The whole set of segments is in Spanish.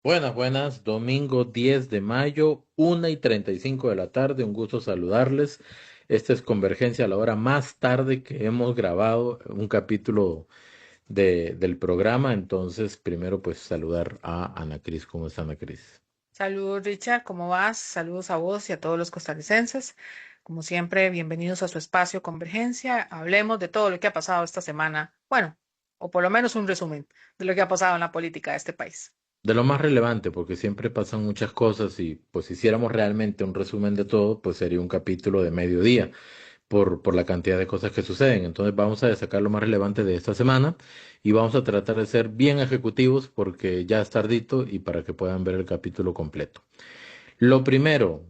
Buenas, buenas. Domingo 10 de mayo, 1:35 de la tarde. Un gusto saludarles. Esta es Convergencia a la hora más tarde que hemos grabado un capítulo del programa. Entonces, primero, pues saludar a Ana Cris. ¿Cómo está Ana Cris? Saludos, Richard, ¿cómo vas? Saludos a vos y a todos los costarricenses. Como siempre, bienvenidos a su espacio Convergencia. Hablemos de todo lo que ha pasado esta semana. Bueno, o por lo menos un resumen de lo que ha pasado en la política de este país. De lo más relevante, porque siempre pasan muchas cosas y pues si hiciéramos realmente un resumen de todo, pues sería un capítulo de mediodía. Por la cantidad de cosas que suceden. Entonces vamos a destacar lo más relevante de esta semana y vamos a tratar de ser bien ejecutivos porque ya es tardito y para que puedan ver el capítulo completo. Lo primero,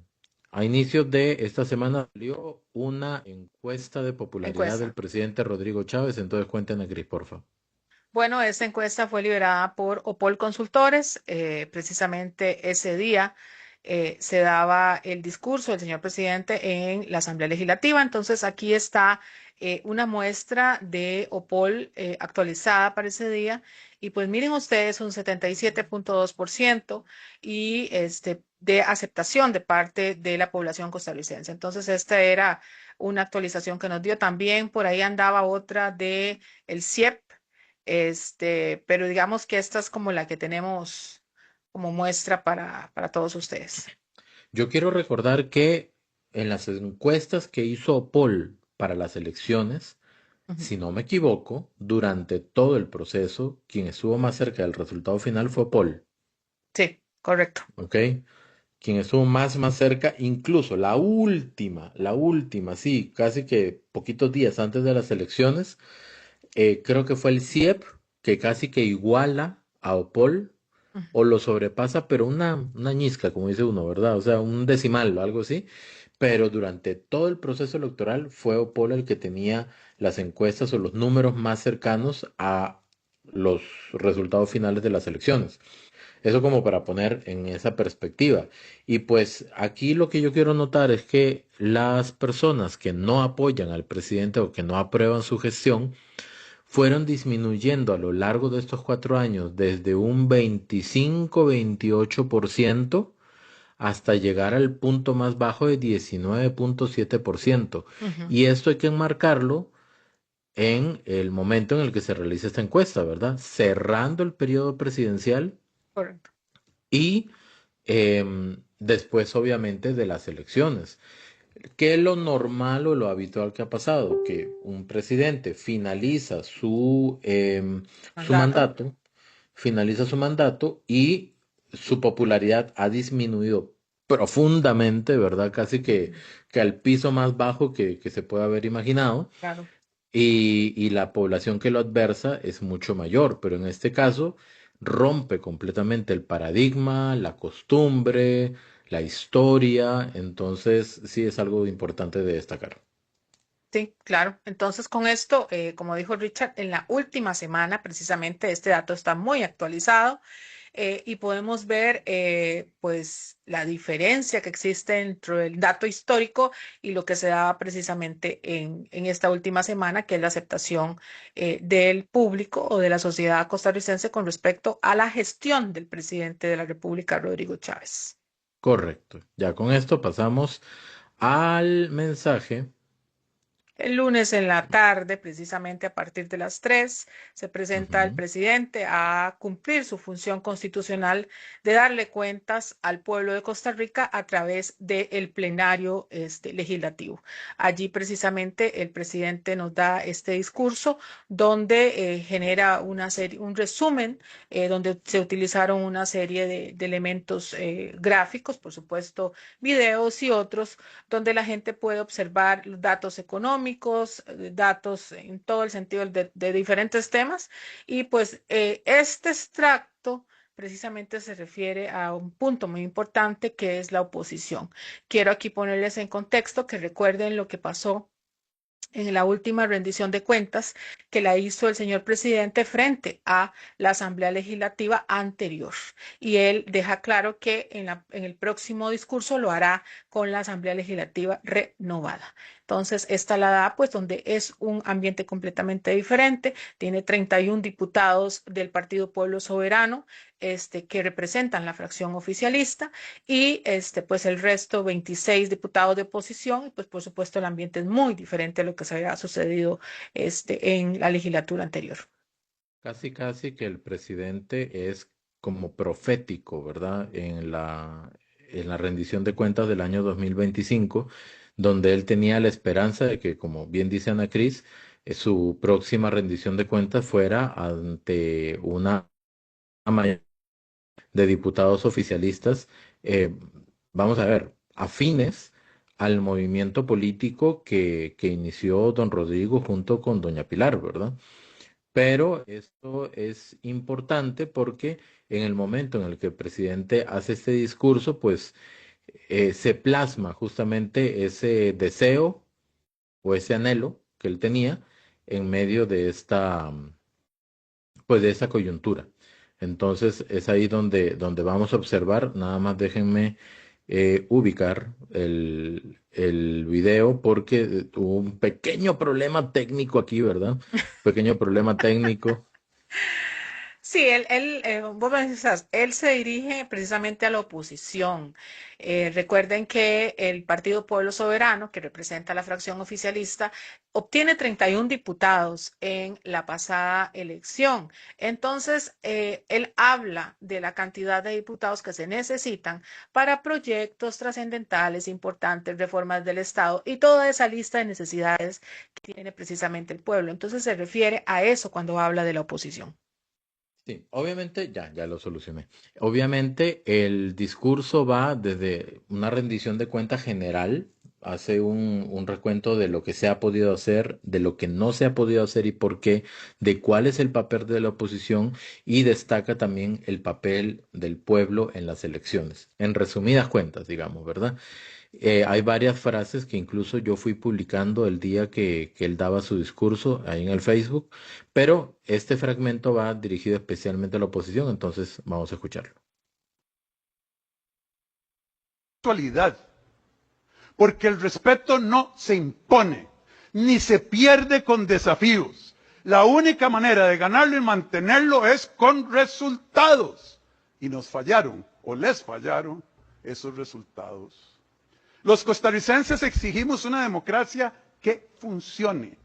a inicios de esta semana salió una encuesta de popularidad del Encuesta. presidente Rodrigo Chávez. Entonces cuéntenos, Cris, porfa. Bueno, esta encuesta fue liberada por Opol Consultores. Precisamente ese día se daba el discurso del señor presidente en la Asamblea Legislativa. Entonces, aquí está una muestra de Opol actualizada para ese día. Y pues miren ustedes, un 77,2% y de aceptación de parte de la población costarricense. Entonces, esta era una actualización que nos dio. También por ahí andaba otra de el CIEP, pero digamos que esta es como la que tenemos como muestra para todos ustedes. Yo quiero recordar que en las encuestas que hizo Paul para las elecciones, Ujú. si no me equivoco, durante todo el proceso, quien estuvo más cerca del resultado final fue Paul, Sí, correcto. ¿ok? Quien estuvo más cerca, incluso la última, sí, casi que poquitos días antes de las elecciones, creo que fue el CIEP, que casi que iguala a Opol Ujú. o lo sobrepasa, pero una ñisca, como dice uno, ¿verdad? O sea, un decimal o algo así. Pero durante todo el proceso electoral fue Opol el que tenía las encuestas o los números más cercanos a los resultados finales de las elecciones. Eso como para poner en esa perspectiva. Y pues aquí lo que yo quiero notar es que las personas que no apoyan al presidente o que no aprueban su gestión fueron disminuyendo a lo largo de estos 4 años desde un 25-28% hasta llegar al punto más bajo de 19,7%. Ujú. Y esto hay que enmarcarlo en el momento en el que se realiza esta encuesta, ¿verdad? Cerrando el periodo presidencial Correcto. y después, obviamente, de las elecciones. ¿Qué es lo normal o lo habitual que ha pasado? Que un presidente su Mandato. mandato, finaliza su mandato y su popularidad ha disminuido profundamente, ¿verdad? Casi que, Ujú. que al piso más bajo que se puede haber imaginado. Claro. Y la población que lo adversa es mucho mayor, pero en este caso rompe completamente el paradigma, la costumbre, la historia, entonces sí es algo importante de destacar. Sí, claro. Entonces, con esto, como dijo Richard, en la última semana, precisamente, este dato está muy actualizado y podemos ver, pues, la diferencia que existe entre el dato histórico y lo que se da precisamente en esta última semana, que es la aceptación del público o de la sociedad costarricense con respecto a la gestión del presidente de la República, Rodrigo Chávez. Correcto. Ya con esto pasamos al mensaje. El lunes en la tarde, precisamente a partir de las 3, se presenta el Ujú. presidente a cumplir su función constitucional de darle cuentas al pueblo de Costa Rica a través del plenario legislativo. Allí precisamente el presidente nos da este discurso donde genera una serie, un resumen donde se utilizaron una serie de elementos gráficos, por supuesto, videos y otros donde la gente puede observar los datos económicos, datos en todo el sentido de diferentes temas. Y pues este extracto precisamente se refiere a un punto muy importante que es la oposición. Quiero aquí ponerles en contexto que recuerden lo que pasó en la última rendición de cuentas que la hizo el señor presidente frente a la Asamblea Legislativa anterior. Y él deja claro que en el próximo discurso lo hará con la Asamblea Legislativa renovada. Entonces, esta la da pues donde es un ambiente completamente diferente, tiene 31 diputados del Partido Pueblo Soberano, que representan la fracción oficialista y pues el resto 26 diputados de oposición y pues por supuesto el ambiente es muy diferente a lo que se había sucedido en la legislatura anterior. Casi, casi que el presidente es como profético, ¿verdad? En la rendición de cuentas del año 2025, donde él tenía la esperanza de que, como bien dice Ana Cris, su próxima rendición de cuentas fuera ante una mayoría de diputados oficialistas, eh, vamos a ver, afines al movimiento político que inició don Rodrigo junto con doña Pilar, ¿verdad? Pero esto es importante porque en el momento en el que el presidente hace este discurso, pues se plasma justamente ese deseo o ese anhelo que él tenía en medio de pues de esta coyuntura. Entonces es ahí donde vamos a observar, nada más déjenme ubicar el video porque tuvo un pequeño problema técnico aquí, ¿verdad? Pequeño problema técnico. Sí, vos me decías, él se dirige precisamente a la oposición. Recuerden que el Partido Pueblo Soberano, que representa la fracción oficialista, obtiene 31 diputados en la pasada elección. Entonces, él habla de la cantidad de diputados que se necesitan para proyectos trascendentales, importantes, reformas del Estado y toda esa lista de necesidades que tiene precisamente el pueblo. Entonces, se refiere a eso cuando habla de la oposición. Sí, obviamente ya lo solucioné. Obviamente el discurso va desde una rendición de cuentas general, hace un recuento de lo que se ha podido hacer, de lo que no se ha podido hacer y por qué, de cuál es el papel de la oposición y destaca también el papel del pueblo en las elecciones. En resumidas cuentas, digamos, ¿verdad? Hay varias frases que incluso yo fui publicando el día que él daba su discurso ahí en el Facebook, pero este fragmento va dirigido especialmente a la oposición, entonces vamos a escucharlo. Actualidad, porque el respeto no se impone, ni se pierde con desafíos. La única manera de ganarlo y mantenerlo es con resultados. Y nos fallaron, o les fallaron, esos resultados. Los costarricenses exigimos una democracia que funcione,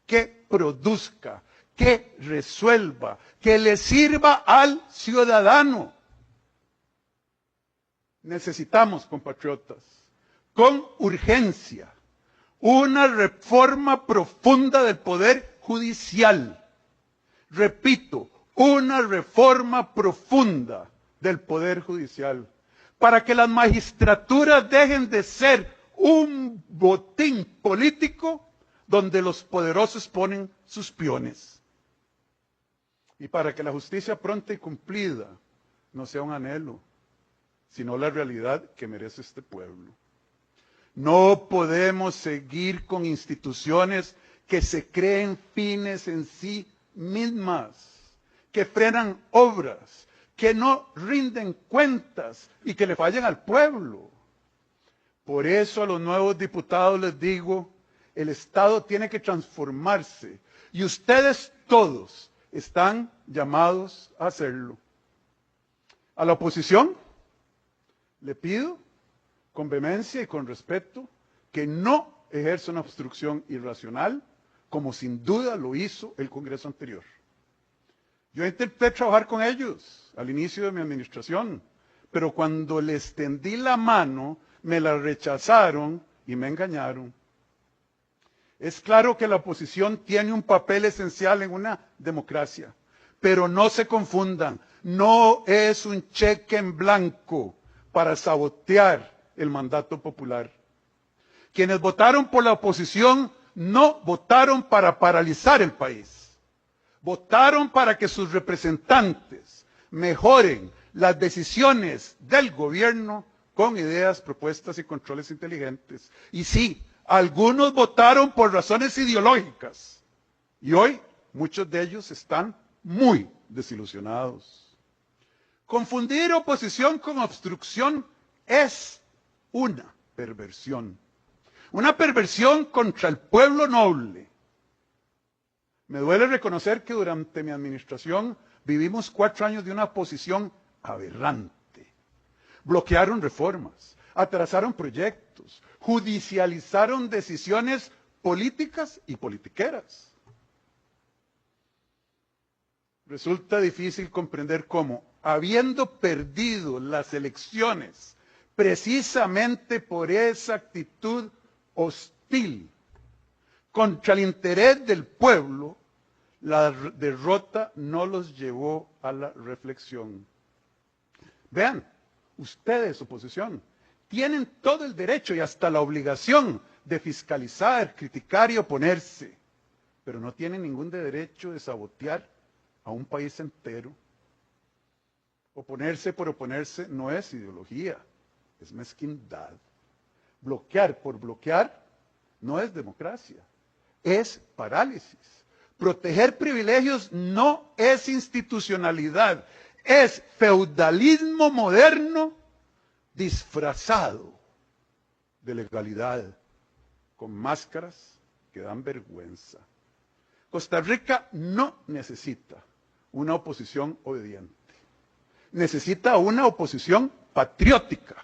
que produzca, que resuelva, que le sirva al ciudadano. Necesitamos, compatriotas, con urgencia, una reforma profunda del Poder Judicial. Repito, una reforma profunda del Poder Judicial, para que las magistraturas dejen de ser un botín político donde los poderosos ponen sus peones. Y para que la justicia pronta y cumplida no sea un anhelo, sino la realidad que merece este pueblo. No podemos seguir con instituciones que se creen fines en sí mismas, que frenan obras, que no rinden cuentas y que le fallan al pueblo. Por eso a los nuevos diputados les digo, el Estado tiene que transformarse y ustedes todos están llamados a hacerlo. A la oposición le pido con vehemencia y con respeto que no ejerza una obstrucción irracional, como sin duda lo hizo el Congreso anterior. Yo intenté trabajar con ellos al inicio de mi administración, pero cuando les tendí la mano, me la rechazaron y me engañaron. Es claro que la oposición tiene un papel esencial en una democracia, pero no se confundan, no es un cheque en blanco para sabotear el mandato popular. Quienes votaron por la oposición no votaron para paralizar el país. Votaron para que sus representantes mejoren las decisiones del gobierno con ideas, propuestas y controles inteligentes. Y sí, algunos votaron por razones ideológicas. Y hoy muchos de ellos están muy desilusionados. Confundir oposición con obstrucción es una perversión. una perversión contra el pueblo noble. Me duele reconocer que durante mi administración vivimos 4 años de una oposición aberrante. Bloquearon reformas, atrasaron proyectos, judicializaron decisiones políticas y politiqueras. Resulta difícil comprender cómo, habiendo perdido las elecciones precisamente por esa actitud hostil contra el interés del pueblo, la derrota no los llevó a la reflexión. Vean, ustedes, oposición, tienen todo el derecho y hasta la obligación de fiscalizar, criticar y oponerse, pero no tienen ningún derecho de sabotear a un país entero. Oponerse por oponerse no es ideología, es mezquindad. Bloquear por bloquear no es democracia, es parálisis. Proteger privilegios no es institucionalidad, es feudalismo moderno disfrazado de legalidad, con máscaras que dan vergüenza. Costa Rica no necesita una oposición obediente, necesita una oposición patriótica.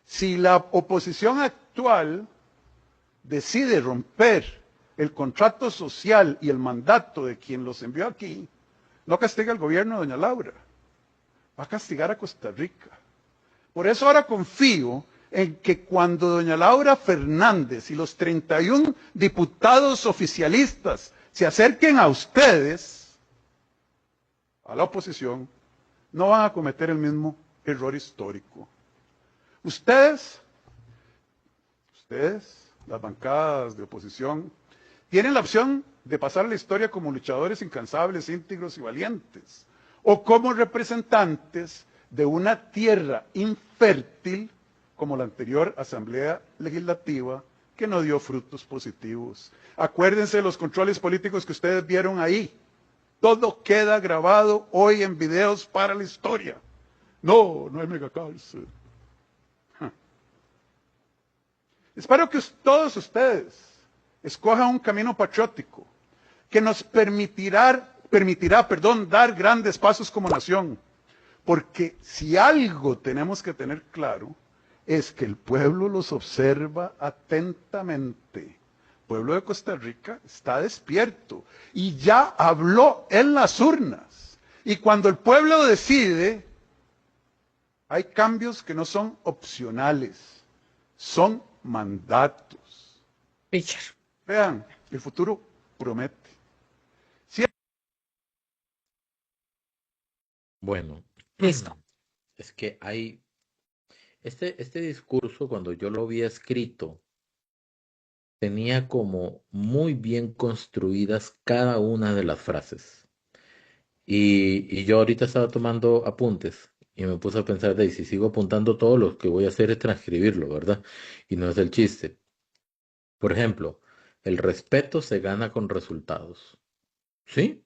Si la oposición actual decide romper el contrato social y el mandato de quien los envió aquí, no castiga al gobierno de doña Laura, va a castigar a Costa Rica. Por eso ahora confío en que cuando doña Laura Fernández y los 31 diputados oficialistas se acerquen a ustedes, a la oposición, no van a cometer el mismo error histórico. Ustedes, las bancadas de oposición, tienen la opción de pasar a la historia como luchadores incansables, íntegros y valientes, o como representantes de una tierra infértil como la anterior Asamblea Legislativa que no dio frutos positivos. Acuérdense de los controles políticos que ustedes vieron ahí. Todo queda grabado hoy en videos para la historia. No, no hay megacárcel. Espero que todos ustedes escojan un camino patriótico que nos permitirá, dar grandes pasos como nación. Porque si algo tenemos que tener claro es que el pueblo los observa atentamente. El pueblo de Costa Rica está despierto y ya habló en las urnas. Y cuando el pueblo decide, hay cambios que no son opcionales, son mandatos. Richard. Vean, el futuro promete. Bueno, Listo. es que hay este discurso, cuando yo lo había escrito, tenía como muy bien construidas cada una de las frases. Y yo ahorita estaba tomando apuntes y me puse a pensar de si sigo apuntando todo, lo que voy a hacer es transcribirlo, ¿verdad? Y no es el chiste. Por ejemplo, el respeto se gana con resultados. ¿Sí?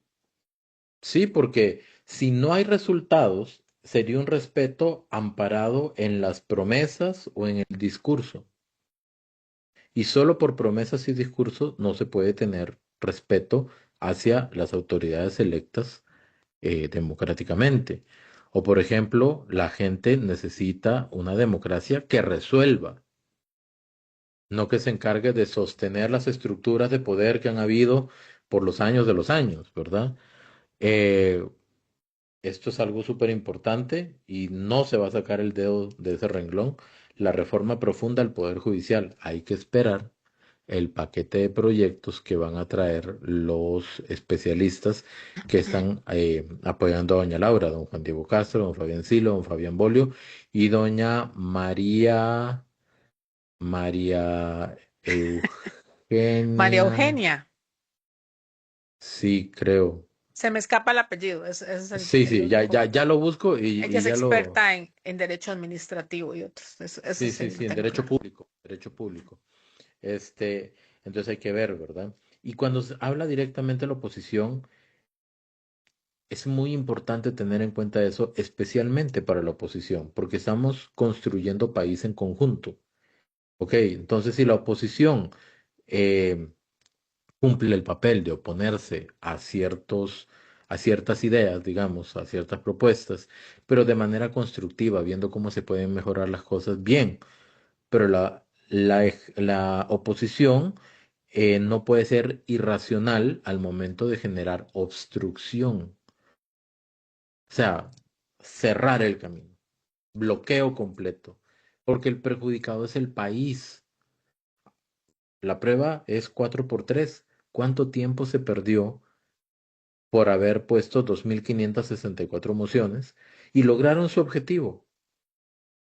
Sí, porque si no hay resultados, sería un respeto amparado en las promesas o en el discurso. Y solo por promesas y discursos no se puede tener respeto hacia las autoridades electas democráticamente. O por ejemplo, la gente necesita una democracia que resuelva, no que se encargue de sostener las estructuras de poder que han habido por los años de los años, ¿verdad? Eh, Esto es algo súper importante y no se va a sacar el dedo de ese renglón. La reforma profunda al Poder Judicial. Hay que esperar el paquete de proyectos que van a traer los especialistas que están apoyando a doña Laura, don Juan Diego Castro, don Fabián Silo, don Fabián Bolio y doña María María Eugenia. Eugenia. Sí, creo. Se me escapa el apellido. Ese es Sí, el sí, ya, único. ya, ya lo busco Ella y es ya lo. experta en derecho administrativo y otros. Eso Sí, sí sí, lo sí, en tengo derecho claro. público, derecho público. Este, entonces hay que ver, ¿verdad? Y cuando se habla directamente de la oposición, es muy importante tener en cuenta eso, especialmente para la oposición, porque estamos construyendo país en conjunto. Ok, entonces si la oposición eh, cumple el papel de oponerse a ciertas ideas, digamos, a ciertas propuestas, pero de manera constructiva, viendo cómo se pueden mejorar las cosas bien. Pero la oposición no puede ser irracional al momento de generar obstrucción, o sea, cerrar el camino, bloqueo completo, porque el perjudicado es el país. La prueba es 4 por 3. ¿Cuánto tiempo se perdió por haber puesto 2.564 mociones y lograron su objetivo?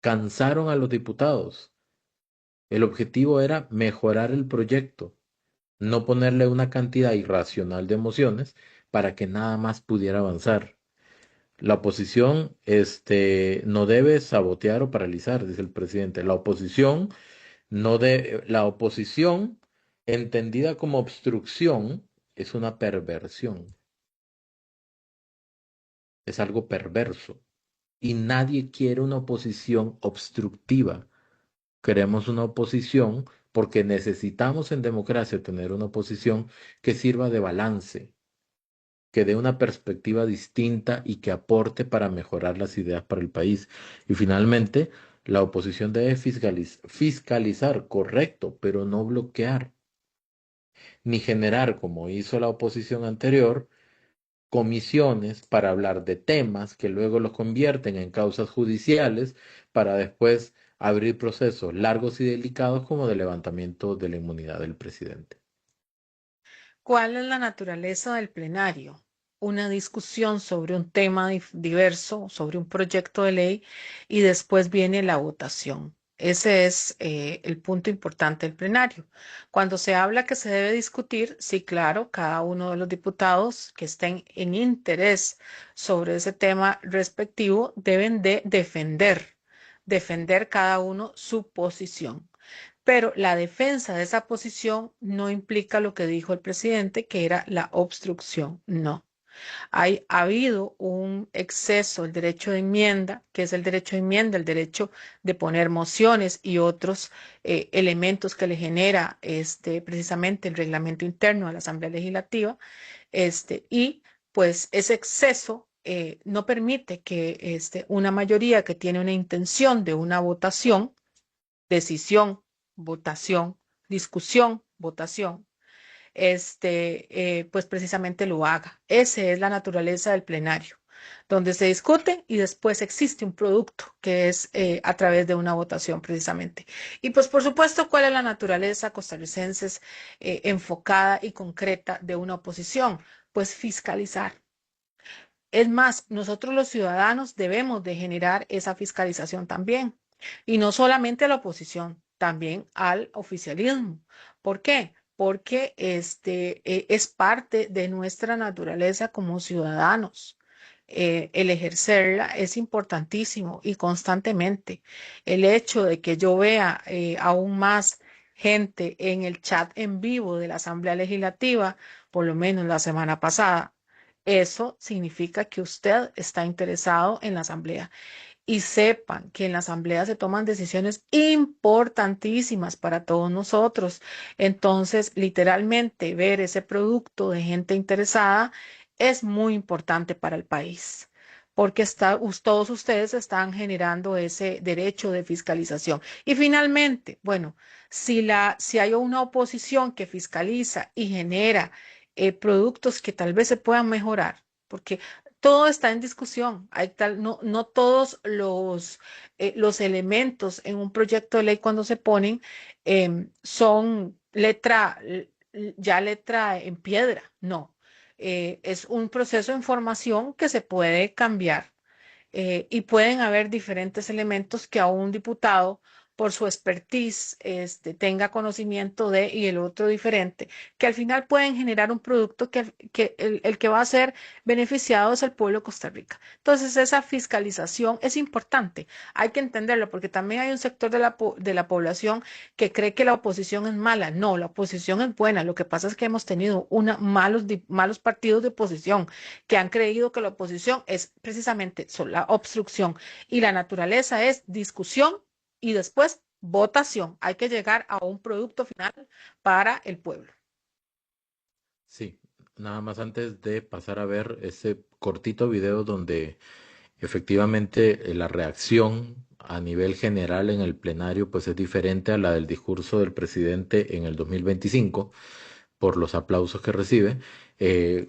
Cansaron a los diputados. El objetivo era mejorar el proyecto, no ponerle una cantidad irracional de emociones para que nada más pudiera avanzar. La oposición, no debe sabotear o paralizar, dice el presidente. La oposición no de, la oposición, entendida como obstrucción, es una perversión, es algo perverso. Y nadie quiere una oposición obstructiva. Queremos una oposición porque necesitamos en democracia tener una oposición que sirva de balance, que dé una perspectiva distinta y que aporte para mejorar las ideas para el país. Y finalmente, la oposición debe fiscalizar, correcto, pero no bloquear, ni generar, como hizo la oposición anterior, comisiones para hablar de temas que luego los convierten en causas judiciales para después abrir procesos largos y delicados como de levantamiento de la inmunidad del presidente. ¿Cuál es la naturaleza del plenario? Una discusión sobre un tema diverso, sobre un proyecto de ley y después viene la votación. Ese es el punto importante del plenario. Cuando se habla que se debe discutir, sí, claro, cada uno de los diputados que estén en interés sobre ese tema respectivo deben de defender cada uno su posición. Pero la defensa de esa posición no implica lo que dijo el presidente, que era la obstrucción. No. Ha habido un exceso, el derecho de enmienda, que es el derecho de enmienda, el derecho de poner mociones y otros elementos que le genera precisamente el reglamento interno a la Asamblea Legislativa, y pues ese exceso no permite que una mayoría que tiene una intención de una votación, decisión, votación, discusión, votación, pues precisamente lo haga. Esa es la naturaleza del plenario, donde se discute y después existe un producto que es a través de una votación precisamente. Y pues por supuesto, ¿cuál es la naturaleza costarricense enfocada y concreta de una oposición? Pues fiscalizar. Es más, nosotros los ciudadanos debemos de generar esa fiscalización también. Y no solamente a la oposición, también al oficialismo. ¿Por qué? Porque es parte de nuestra naturaleza como ciudadanos. El ejercerla es importantísimo y constantemente. El hecho de que yo vea aún más gente en el chat en vivo de la Asamblea Legislativa, por lo menos la semana pasada, eso significa que usted está interesado en la asamblea y sepan que en la asamblea se toman decisiones importantísimas para todos nosotros. Entonces, literalmente, ver ese producto de gente interesada es muy importante para el país. Porque todos ustedes están generando ese derecho de fiscalización. Y finalmente, bueno, si hay una oposición que fiscaliza y genera productos que tal vez se puedan mejorar, porque todo está en discusión. No todos los elementos en un proyecto de ley cuando se ponen son ya letra en piedra. No. Es un proceso de información que se puede cambiar y pueden haber diferentes elementos que a un diputado, por su expertise, tenga conocimiento de y el otro diferente, que al final pueden generar un producto que el que va a ser beneficiado es el pueblo de Costa Rica. Entonces, esa fiscalización es importante, hay que entenderlo, porque también hay un sector de la población que cree que la oposición es mala. No, la oposición es buena. Lo que pasa es que hemos tenido malos partidos de oposición que han creído que la oposición es precisamente la obstrucción y la naturaleza es discusión y después votación, hay que llegar a un producto final para el pueblo. Sí, nada más antes de pasar a ver ese cortito video donde efectivamente la reacción a nivel general en el plenario pues es diferente a la del discurso del presidente en el 2025 por los aplausos que recibe.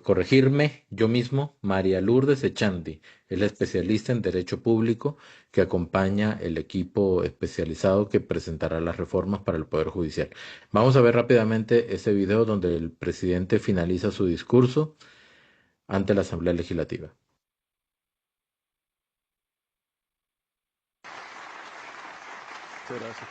Corregirme yo mismo, María Lourdes Echandi, es la especialista en Derecho Público que acompaña el equipo especializado que presentará las reformas para el Poder Judicial. Vamos a ver rápidamente ese video donde el presidente finaliza su discurso ante la Asamblea Legislativa. Muchas gracias.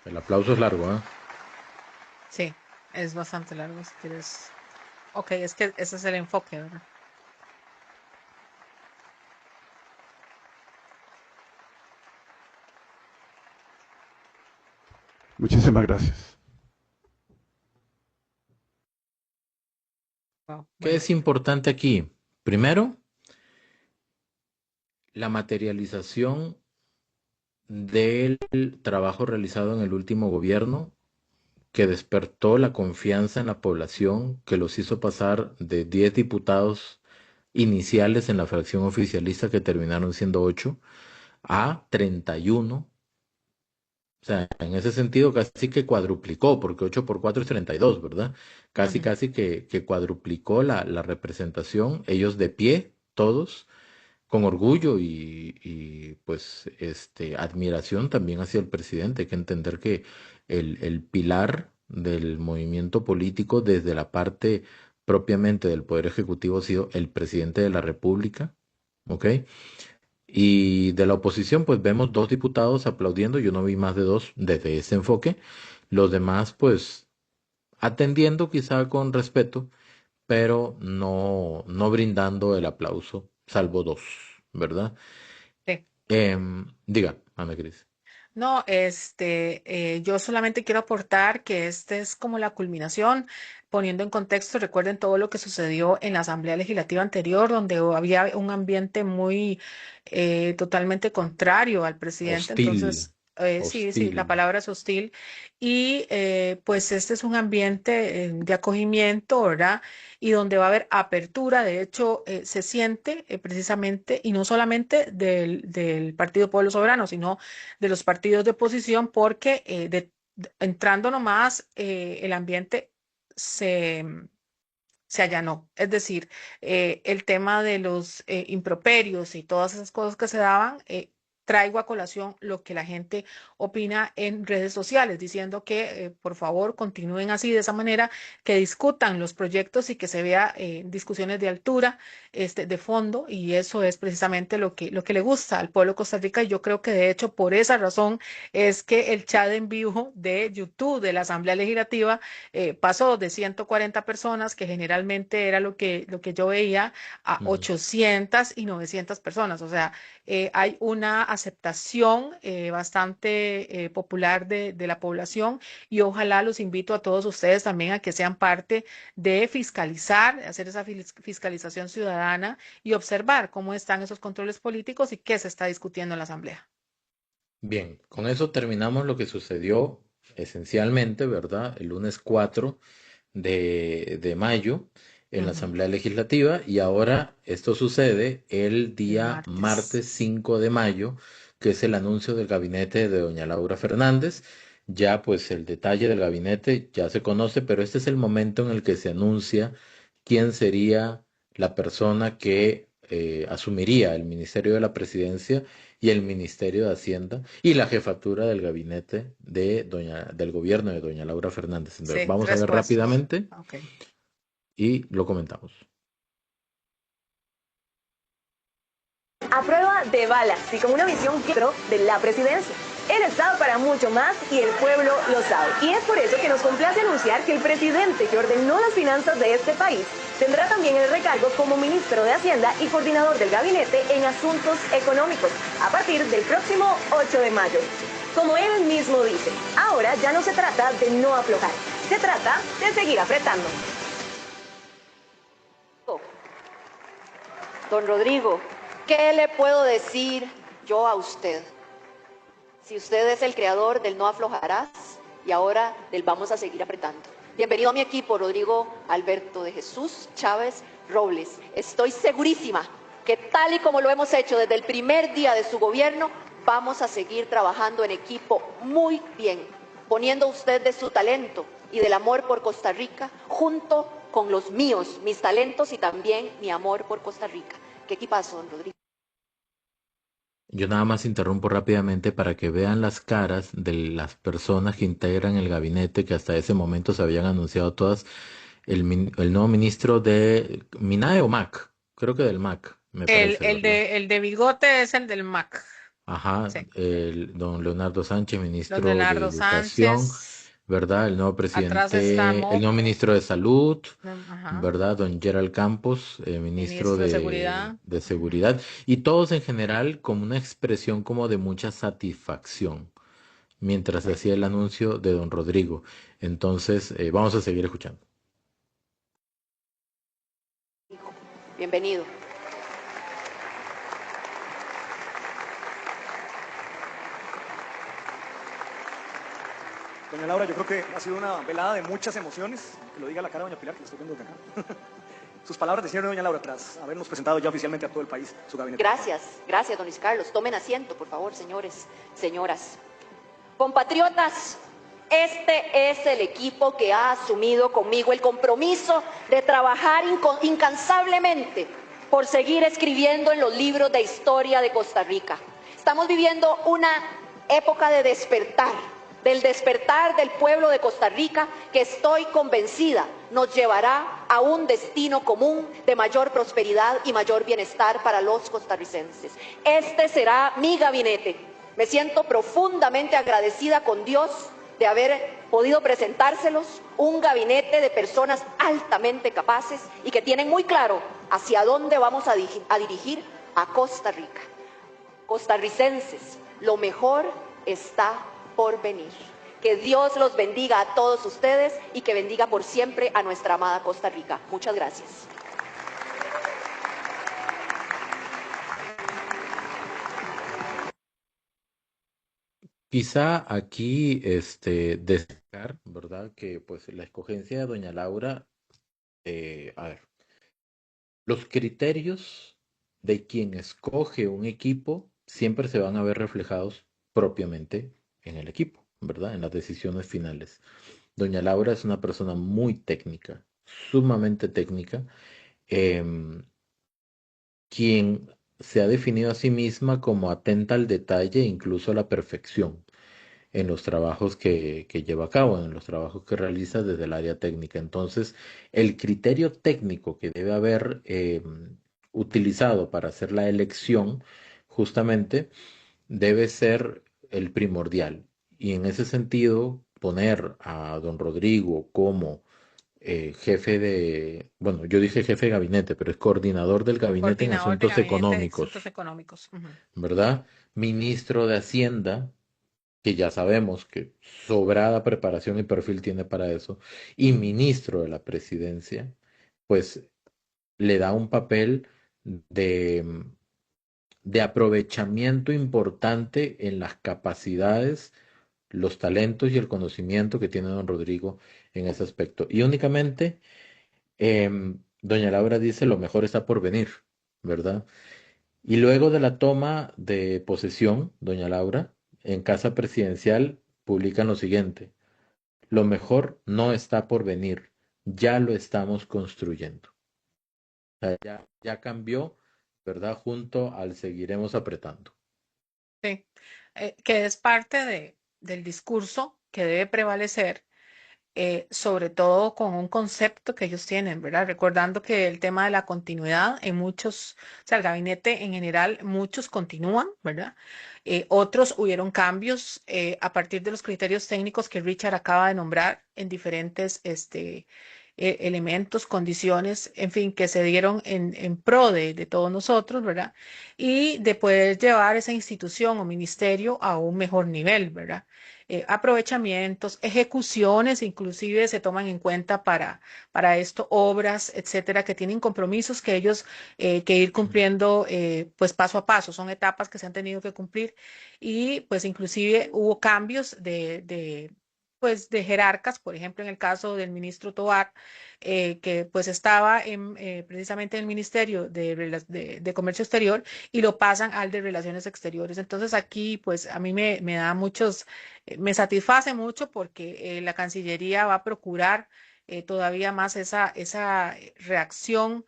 El aplauso es largo, ¿eh? Sí, es bastante largo si quieres. Ok, es que ese es el enfoque, ¿verdad? Muchísimas gracias. Wow, ¿Qué bueno. es importante aquí? Primero, la materialización del trabajo realizado en el último gobierno que despertó la confianza en la población, que los hizo pasar de 10 diputados iniciales en la fracción oficialista que terminaron siendo 8 a 31. O sea, en ese sentido casi que cuadruplicó, porque 8 por 4 es 32, ¿verdad? Casi, Ujú. casi que cuadruplicó la representación, ellos de pie, todos, con orgullo pues admiración también hacia el presidente. Hay que entender que el pilar del movimiento político desde la parte propiamente del Poder Ejecutivo ha sido el presidente de la República, ¿ok? Y de la oposición, pues vemos 2 diputados aplaudiendo, yo no vi más de 2 desde ese enfoque, los demás, pues atendiendo quizá con respeto, pero no brindando el aplauso, salvo 2, ¿verdad? Sí. Diga, Ana Cris. No, yo solamente quiero aportar que este es como la culminación, poniendo en contexto, recuerden todo lo que sucedió en la Asamblea Legislativa anterior, donde había un ambiente muy totalmente contrario al presidente. Hostil, Entonces, sí, sí, hostil. la palabra es hostil. Y pues este es un ambiente de acogimiento, ¿verdad? Y donde va a haber apertura. De hecho, se siente precisamente, y no solamente del Partido Pueblo Soberano, sino de los partidos de oposición, porque entrando nomás el ambiente se, se allanó. Es decir, el tema de los improperios y todas esas cosas que se daban, traigo a colación lo que la gente opina en redes sociales, diciendo que por favor continúen así, de esa manera, que discutan los proyectos y que se vea discusiones de altura, de fondo, y eso es precisamente lo que le gusta al pueblo de Costa Rica. Y yo creo que de hecho por esa razón es que el chat en vivo de YouTube de la Asamblea Legislativa pasó de 140 personas, que generalmente era lo que yo veía, a Ujú. 800 y 900 personas. O sea, hay una aceptación bastante popular de la población, y ojalá los invito a todos ustedes también a que sean parte de fiscalizar, hacer esa fiscalización ciudadana y observar cómo están esos controles políticos y qué se está discutiendo en la Asamblea. Bien, con eso terminamos lo que sucedió esencialmente, ¿verdad? El lunes 4 de mayo en la Ujú. Asamblea Legislativa y ahora esto sucede el El día martes. martes 5 de mayo, que es el anuncio del gabinete de doña Laura Fernández. Ya pues el detalle del gabinete ya se conoce, pero este es el momento en el que se anuncia quién sería la persona que asumiría el Ministerio de la Presidencia y el Ministerio de Hacienda y la jefatura del gabinete del gobierno de doña Laura Fernández. Entonces, Sí, vamos a tres ver puestos. rápidamente Ok. y lo comentamos. A prueba de balas y con una visión claro de la presidencia. Él está para mucho más y el pueblo lo sabe. Y es por eso que nos complace anunciar que el presidente que ordenó las finanzas de este país tendrá también el recargo como ministro de Hacienda y coordinador del gabinete en asuntos económicos a partir del próximo 8 de mayo. Como él mismo dice, ahora ya no se trata de no aflojar, se trata de seguir apretando. Don Rodrigo, ¿qué le puedo decir yo a usted? Si usted es el creador del no aflojarás y ahora del vamos a seguir apretando. Bienvenido a mi equipo, Rodrigo Alberto de Jesús Chávez Robles. Estoy segurísima que tal y como lo hemos hecho desde el primer día de su gobierno, vamos a seguir trabajando en equipo muy bien, poniendo usted de su talento y del amor por Costa Rica junto con los míos, mis talentos y también mi amor por Costa Rica. ¿Qué equipazo, don Rodrigo? Yo nada más interrumpo rápidamente para que vean las caras de las personas que integran el gabinete, que hasta ese momento se habían anunciado todas. El nuevo ministro de MINAE o MAC, creo que del MAC, me parece, ¿verdad? El de bigote es el del MAC. Ajá, Sí. el don Leonardo Sánchez, Don ministro de Leonardo Educación, Sánchez. ¿verdad? El nuevo Atrás está presidente, el nuevo Moco. ministro de Salud, Ajá. ¿verdad? Don Gerald Campos, ministro Ministro de Seguridad. de Seguridad, y todos en general con una expresión como de mucha satisfacción mientras se hacía el anuncio de don Rodrigo. Entonces, vamos a seguir escuchando. Bienvenido. Doña Laura, yo creo que ha sido una velada de muchas emociones, que lo diga la cara de doña Pilar, que la estoy viendo desde acá. Sus palabras de cierre, doña Laura, tras habernos presentado ya oficialmente a todo el país su gabinete. Gracias, gracias, don Luis Carlos. Tomen asiento, por favor, señores, señoras. Compatriotas, este es el equipo que ha asumido conmigo el compromiso de trabajar incansablemente por seguir escribiendo en los libros de historia de Costa Rica. Estamos viviendo una época de despertar, del despertar del pueblo de Costa Rica, que estoy convencida nos llevará a un destino común de mayor prosperidad y mayor bienestar para los costarricenses. Este será mi gabinete. Me siento profundamente agradecida con Dios de haber podido presentárselos, un gabinete de personas altamente capaces y que tienen muy claro hacia dónde vamos a dirigir a Costa Rica. Costarricenses, lo mejor está por venir. Que Dios los bendiga a todos ustedes y que bendiga por siempre a nuestra amada Costa Rica. Muchas gracias. Quizá aquí destacar, ¿verdad? Que pues la escogencia de doña Laura, a ver, los criterios de quien escoge un equipo siempre se van a ver reflejados propiamente en el equipo, ¿verdad? En las decisiones finales. Doña Laura es una persona muy técnica, sumamente técnica, em, quien se ha definido a sí misma como atenta al detalle e incluso a la perfección en los trabajos que lleva a cabo, en los trabajos que realiza desde el área técnica. Entonces, el criterio técnico que debe haber utilizado para hacer la elección, justamente, debe ser el primordial. Y en ese sentido, poner a don Rodrigo como jefe de, bueno, yo dije jefe de gabinete, pero es coordinador del gabinete en Coordinador de asuntos Gabinete de económicos, Asuntos Económicos. Ujú. ¿verdad? Ministro de Hacienda, que ya sabemos que sobrada preparación y perfil tiene para eso, y ministro de la presidencia, pues le da un papel de, de aprovechamiento importante en las capacidades, los talentos y el conocimiento que tiene don Rodrigo en ese aspecto. Y únicamente, doña Laura dice, lo mejor está por venir, ¿verdad? Y luego de la toma de posesión, doña Laura, en Casa Presidencial publican lo siguiente: lo mejor no está por venir, ya lo estamos construyendo. O sea, ya cambió, ¿verdad? Junto al seguiremos apretando. Sí. Que es parte del discurso que debe prevalecer sobre todo con un concepto que ellos tienen, ¿verdad? Recordando que el tema de la continuidad en muchos, o sea, el gabinete en general, muchos continúan, ¿verdad? Otros hubieron cambios a partir de los criterios técnicos que Richard acaba de nombrar en diferentes elementos, condiciones, en fin, que se dieron en pro de todos nosotros, ¿verdad? Y de poder llevar esa institución o ministerio a un mejor nivel, ¿verdad? Aprovechamientos, ejecuciones, inclusive se toman en cuenta para esto, obras, etcétera, que tienen compromisos que ellos que ir cumpliendo pues paso a paso, son etapas que se han tenido que cumplir y pues inclusive hubo cambios pues de jerarcas, por ejemplo, en el caso del ministro Tovar, que pues estaba precisamente en el Ministerio de Comercio Exterior y lo pasan al de Relaciones Exteriores. Entonces aquí pues a mí me da muchos, me satisface mucho porque la Cancillería va a procurar todavía más esa reacción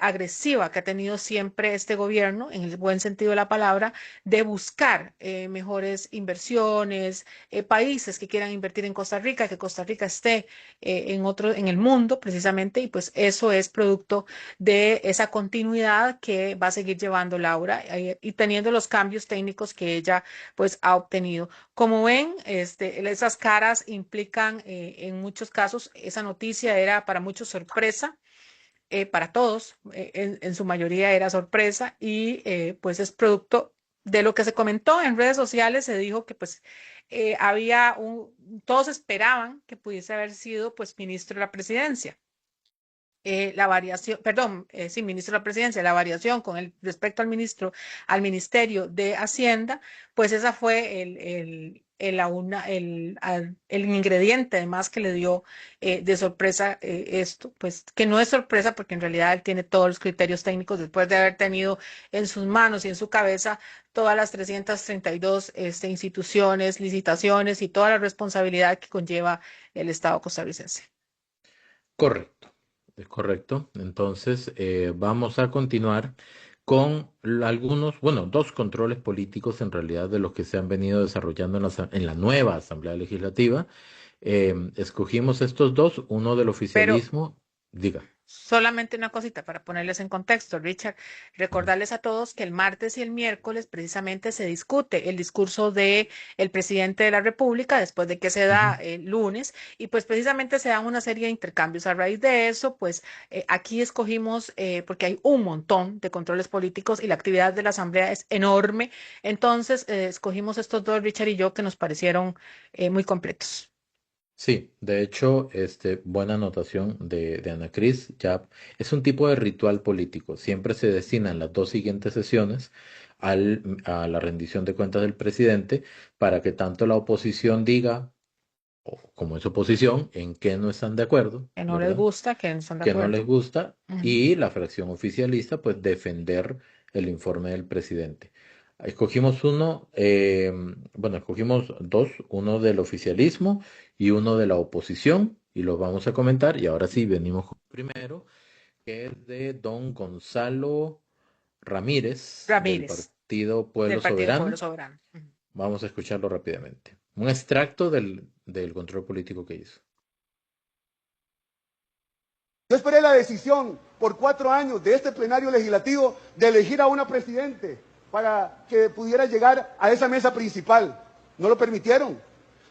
agresiva que ha tenido siempre este gobierno, en el buen sentido de la palabra, de buscar mejores inversiones, países que quieran invertir en Costa Rica, que Costa Rica esté en el mundo precisamente, y pues eso es producto de esa continuidad que va a seguir llevando Laura y teniendo los cambios técnicos que ella pues ha obtenido. Como ven, esas caras implican en muchos casos, esa noticia era para muchos sorpresa, para todos, en su mayoría era sorpresa y pues es producto de lo que se comentó en redes sociales, se dijo que pues todos esperaban que pudiese haber sido pues ministro de la presidencia. La variación, perdón, sí, ministro de la presidencia, la variación con respecto al Ministerio de Hacienda, pues esa fue el ingrediente además que le dio de sorpresa esto, pues que no es sorpresa porque en realidad él tiene todos los criterios técnicos después de haber tenido en sus manos y en su cabeza todas las 332 instituciones, licitaciones y toda la responsabilidad que conlleva el Estado costarricense. Correcto, es correcto. Entonces, vamos a continuar con algunos, bueno, dos controles políticos en realidad de los que se han venido desarrollando en la nueva Asamblea Legislativa. Escogimos estos dos, uno del Pero oficialismo, diga. solamente una cosita para ponerles en contexto, Richard, recordarles a todos que el martes y el miércoles precisamente se discute el discurso de el presidente de la República después de que se da Ujú. el lunes y pues precisamente se dan una serie de intercambios. A raíz de eso, pues aquí escogimos, porque hay un montón de controles políticos y la actividad de la Asamblea es enorme, entonces escogimos estos dos, Richard y yo, que nos parecieron muy completos. Sí, de hecho, buena anotación de Ana Cris. Ya es un tipo de ritual político. Siempre se destinan las dos siguientes sesiones a la rendición de cuentas del presidente para que tanto la oposición diga, o como es oposición, en qué no están de acuerdo, Que no les ¿verdad? gusta, que no están de Que no les acuerdo. gusta, Ujú. y la fracción oficialista, pues defender el informe del presidente. Escogimos uno, bueno, escogimos dos, uno del oficialismo y uno de la oposición, y los vamos a comentar. Y ahora sí, venimos con el primero, que es de don Gonzalo Ramírez, del Ramírez, Partido Pueblo del Partido Pueblo Soberano. Soberano. Ujú. Vamos a escucharlo rápidamente. Un extracto del control político que hizo. Yo esperé la decisión por 4 años de este plenario legislativo de elegir a una presidente para que pudiera llegar a esa mesa principal. No lo permitieron.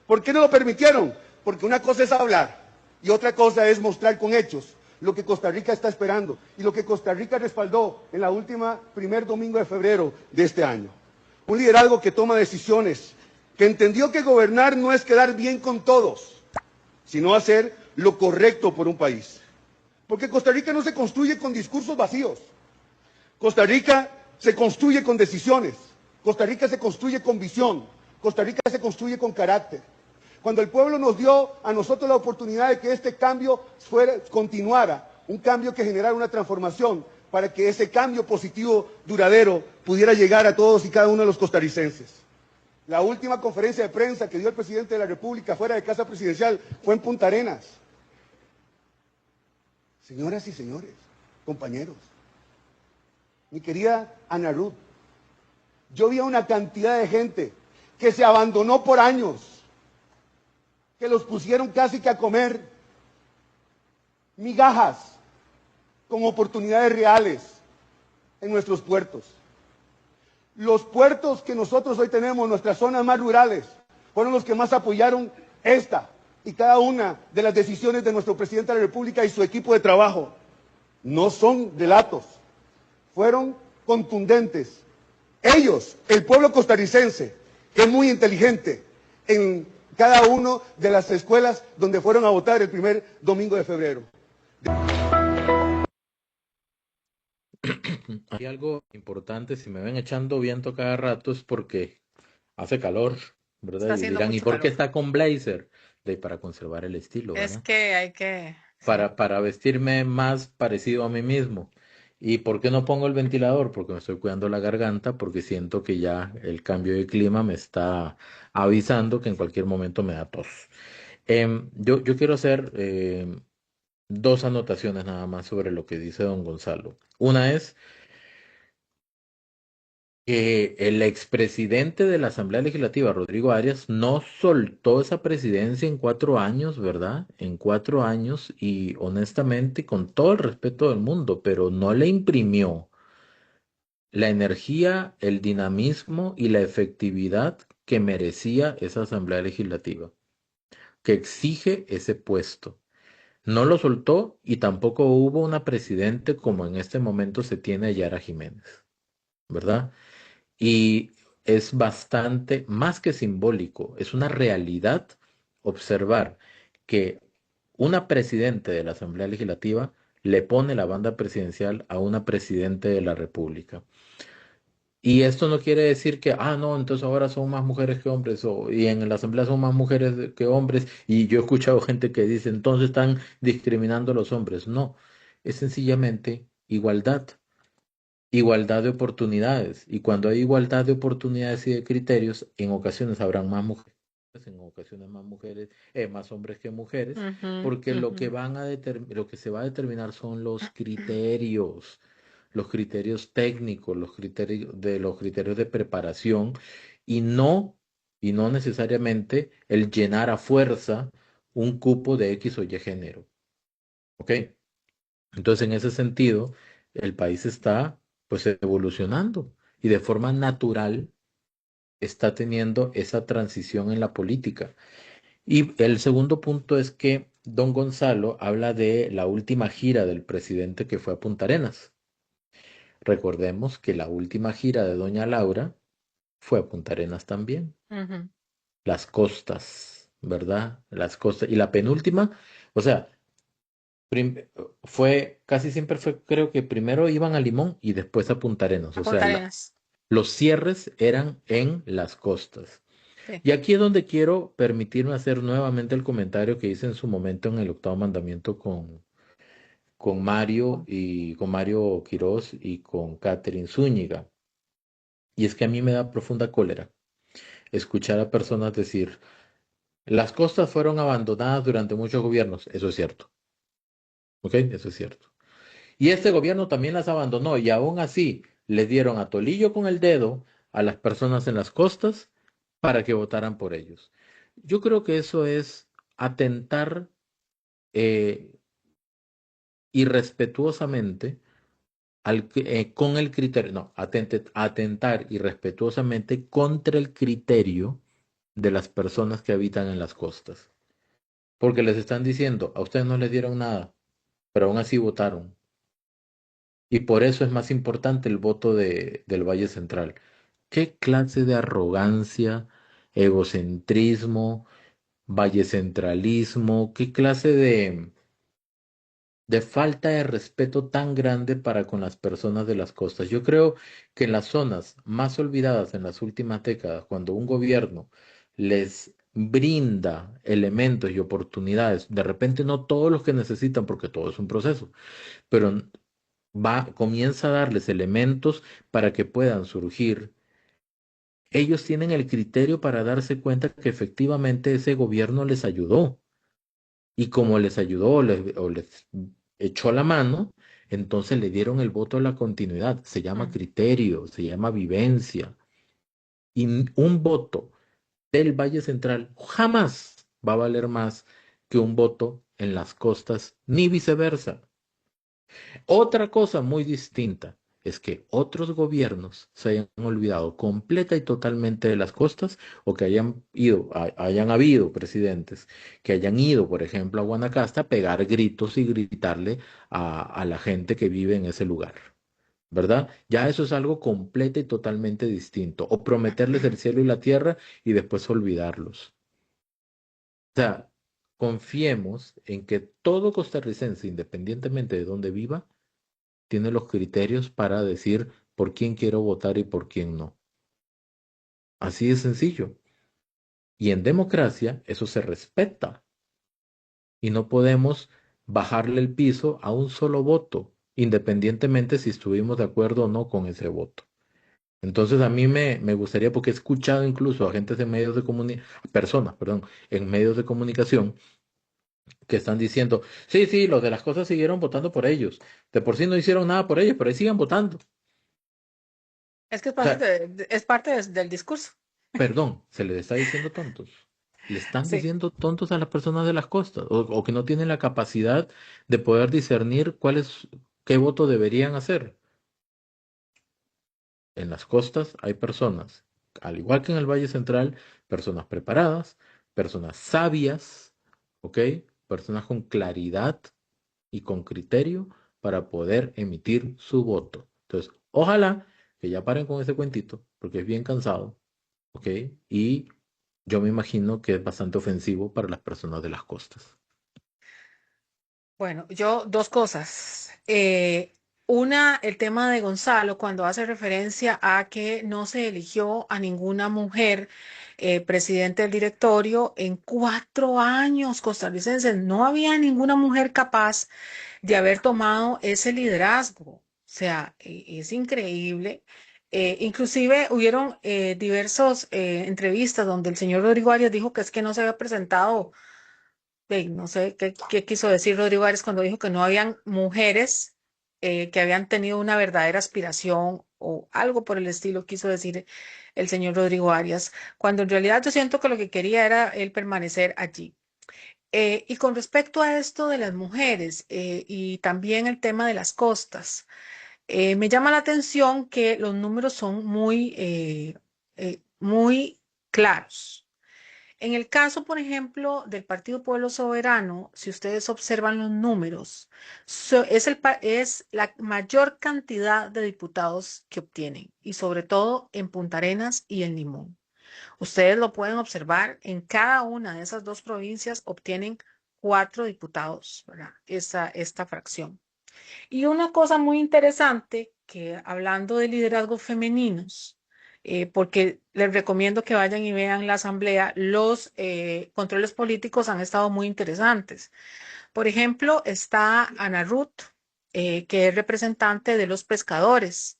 ¿Por qué no lo permitieron? Porque una cosa es hablar y otra cosa es mostrar con hechos lo que Costa Rica está esperando y lo que Costa Rica respaldó en la última primer domingo de febrero de este año. Un liderazgo que toma decisiones, que entendió que gobernar no es quedar bien con todos, sino hacer lo correcto por un país. Porque Costa Rica no se construye con discursos vacíos. Costa Rica se construye con decisiones. Costa Rica se construye con visión. Costa Rica se construye con carácter. Cuando el pueblo nos dio a nosotros la oportunidad de que este cambio continuara, un cambio que generara una transformación, para que ese cambio positivo, duradero, pudiera llegar a todos y cada uno de los costarricenses. La última conferencia de prensa que dio el presidente de la República fuera de Casa Presidencial fue en Punta Arenas. Señoras y señores, compañeros, mi querida Ana Ruth, yo vi a una cantidad de gente que se abandonó por años, que los pusieron casi que a comer migajas con oportunidades reales en nuestros puertos. Los puertos que nosotros hoy tenemos, nuestras zonas más rurales, fueron los que más apoyaron esta y cada una de las decisiones de nuestro presidente de la República y su equipo de trabajo. No son relatos, fueron contundentes. Ellos, el pueblo costarricense, que es muy inteligente, en cada una de las escuelas donde fueron a votar el primer domingo de febrero. Hay algo importante, si me ven echando viento cada rato es porque hace calor, ¿verdad? Está Y haciendo dirán, ¿y mucho por qué calor. está con blazer? Para conservar el estilo, Es ¿verdad? que hay que, sí. Para vestirme más parecido a mí mismo. ¿Y por qué no pongo el ventilador? Porque me estoy cuidando la garganta, porque siento que ya el cambio de clima me está avisando que en cualquier momento me da tos. Yo quiero hacer dos anotaciones nada más sobre lo que dice don Gonzalo. Una es que el expresidente de la Asamblea Legislativa, Rodrigo Arias, no soltó esa presidencia en 4 años, ¿verdad? En 4 años y honestamente, con todo el respeto del mundo, pero no le imprimió la energía, el dinamismo y la efectividad que merecía esa Asamblea Legislativa, que exige ese puesto. No lo soltó y tampoco hubo una presidente como en este momento se tiene a Yara Jiménez, ¿verdad? Y es bastante más que simbólico, es una realidad observar que una presidente de la Asamblea Legislativa le pone la banda presidencial a una presidente de la República. Y esto no quiere decir que, no, entonces ahora son más mujeres que hombres, y en la Asamblea son más mujeres que hombres, y yo he escuchado gente que dice, entonces están discriminando a los hombres. No, es sencillamente igualdad. Igualdad de oportunidades. Y cuando hay igualdad de oportunidades y de criterios, en ocasiones habrán más mujeres, en ocasiones más mujeres, más hombres que mujeres, Ujú, porque lo que ujú. lo que se va a determinar son los criterios técnicos, los criterios de preparación, y y no necesariamente el llenar a fuerza un cupo de X o Y género. ¿Ok? Entonces, en ese sentido, el país está pues evolucionando y de forma natural está teniendo esa transición en la política. Y el segundo punto es que don Gonzalo habla de la última gira del presidente que fue a Punta Arenas. Recordemos que la última gira de doña Laura fue a Punta Arenas también. Ujú. Las costas, ¿verdad? Las costas. Y la penúltima, o sea, Prim- casi siempre fue, creo que primero iban a Limón y después a Punta Arenas. A O sea, Punta Arenas. los cierres eran en las costas. Sí. Y aquí es donde quiero permitirme hacer nuevamente el comentario que hice en su momento en el octavo mandamiento con Mario Quirós y con Catherine Zúñiga. Y es que a mí me da profunda cólera escuchar a personas decir, las costas fueron abandonadas durante muchos gobiernos. Eso es cierto. ¿Ok? Eso es cierto. Y este gobierno también las abandonó y aún así le dieron a tolillo con el dedo a las personas en las costas para que votaran por ellos. Yo creo que eso es atentar eh, irrespetuosamente con el criterio, no, atentar irrespetuosamente contra el criterio de las personas que habitan en las costas. Porque les están diciendo, a ustedes no les dieron nada, pero aún así votaron. Y por eso es más importante el voto del Valle Central. ¿Qué clase de arrogancia, egocentrismo, vallecentralismo, qué clase de falta de respeto tan grande para con las personas de las costas? Yo creo que en las zonas más olvidadas en las últimas décadas, cuando un gobierno les brinda elementos y oportunidades, de repente no todos los que necesitan, porque todo es un proceso, pero comienza a darles elementos para que puedan surgir. Ellos tienen el criterio para darse cuenta que efectivamente ese gobierno les ayudó. Y como les ayudó o les echó la mano, entonces le dieron el voto a la continuidad. Se llama Ujú. criterio, se llama vivencia. Y un voto del Valle Central jamás va a valer más que un voto en las costas, ni viceversa. Otra cosa muy distinta es que otros gobiernos se hayan olvidado completa y totalmente de las costas o que hayan habido presidentes que hayan ido, por ejemplo, a Guanacaste a pegar gritos y gritarle a la gente que vive en ese lugar. ¿Verdad? Ya eso es algo completa y totalmente distinto. O prometerles el cielo y la tierra y después olvidarlos. O sea, confiemos en que todo costarricense, independientemente de dónde viva, tiene los criterios para decir por quién quiero votar y por quién no. Así de sencillo. Y en democracia eso se respeta. Y no podemos bajarle el piso a un solo voto, independientemente si estuvimos de acuerdo o no con ese voto. Entonces a mí me gustaría, porque he escuchado incluso a agentes de medios de comunicación, personas, perdón, en medios de comunicación que están diciendo, sí, sí, los de las cosas siguieron votando por ellos. De por sí no hicieron nada por ellos, pero ahí siguen votando. Es que O sea, es parte del discurso. perdón, se les está diciendo tontos. Le están Sí. diciendo tontos a las personas de las costas, o que no tienen la capacidad de poder discernir qué voto deberían hacer. En las costas hay personas, al igual que en el Valle Central, personas preparadas, personas sabias, ¿ok? Personas con claridad y con criterio para poder emitir su voto. Entonces, ojalá que ya paren con ese cuentito, porque es bien cansado, ¿ok? Y yo me imagino que es bastante ofensivo para las personas de las costas. Bueno, yo dos cosas. Una, el tema de Gonzalo, cuando hace referencia a que no se eligió a ninguna mujer presidente del directorio en 4 años costarricenses. No había ninguna mujer capaz de haber tomado ese liderazgo. O sea, es increíble. Inclusive hubieron diversas entrevistas donde el señor Rodrigo Arias dijo que es que no se había presentado no sé qué quiso decir Rodrigo Arias cuando dijo que no habían mujeres que habían tenido una verdadera aspiración o algo por el estilo, quiso decir el señor Rodrigo Arias, cuando en realidad yo siento que lo que quería era él permanecer allí. Y con respecto a esto de las mujeres y también el tema de las costas, me llama la atención que los números son muy claros. En el caso, por ejemplo, del Partido Pueblo Soberano, si ustedes observan los números, es la mayor cantidad de diputados que obtienen, y sobre todo en Punta Arenas y en Limón. Ustedes lo pueden observar, en cada una de esas dos provincias obtienen 4 diputados, ¿verdad? Esta fracción. Y una cosa muy interesante, que hablando de liderazgos femeninos, porque les recomiendo que vayan y vean la asamblea, los controles políticos han estado muy interesantes. Por ejemplo, está Ana Ruth, que es representante de los pescadores.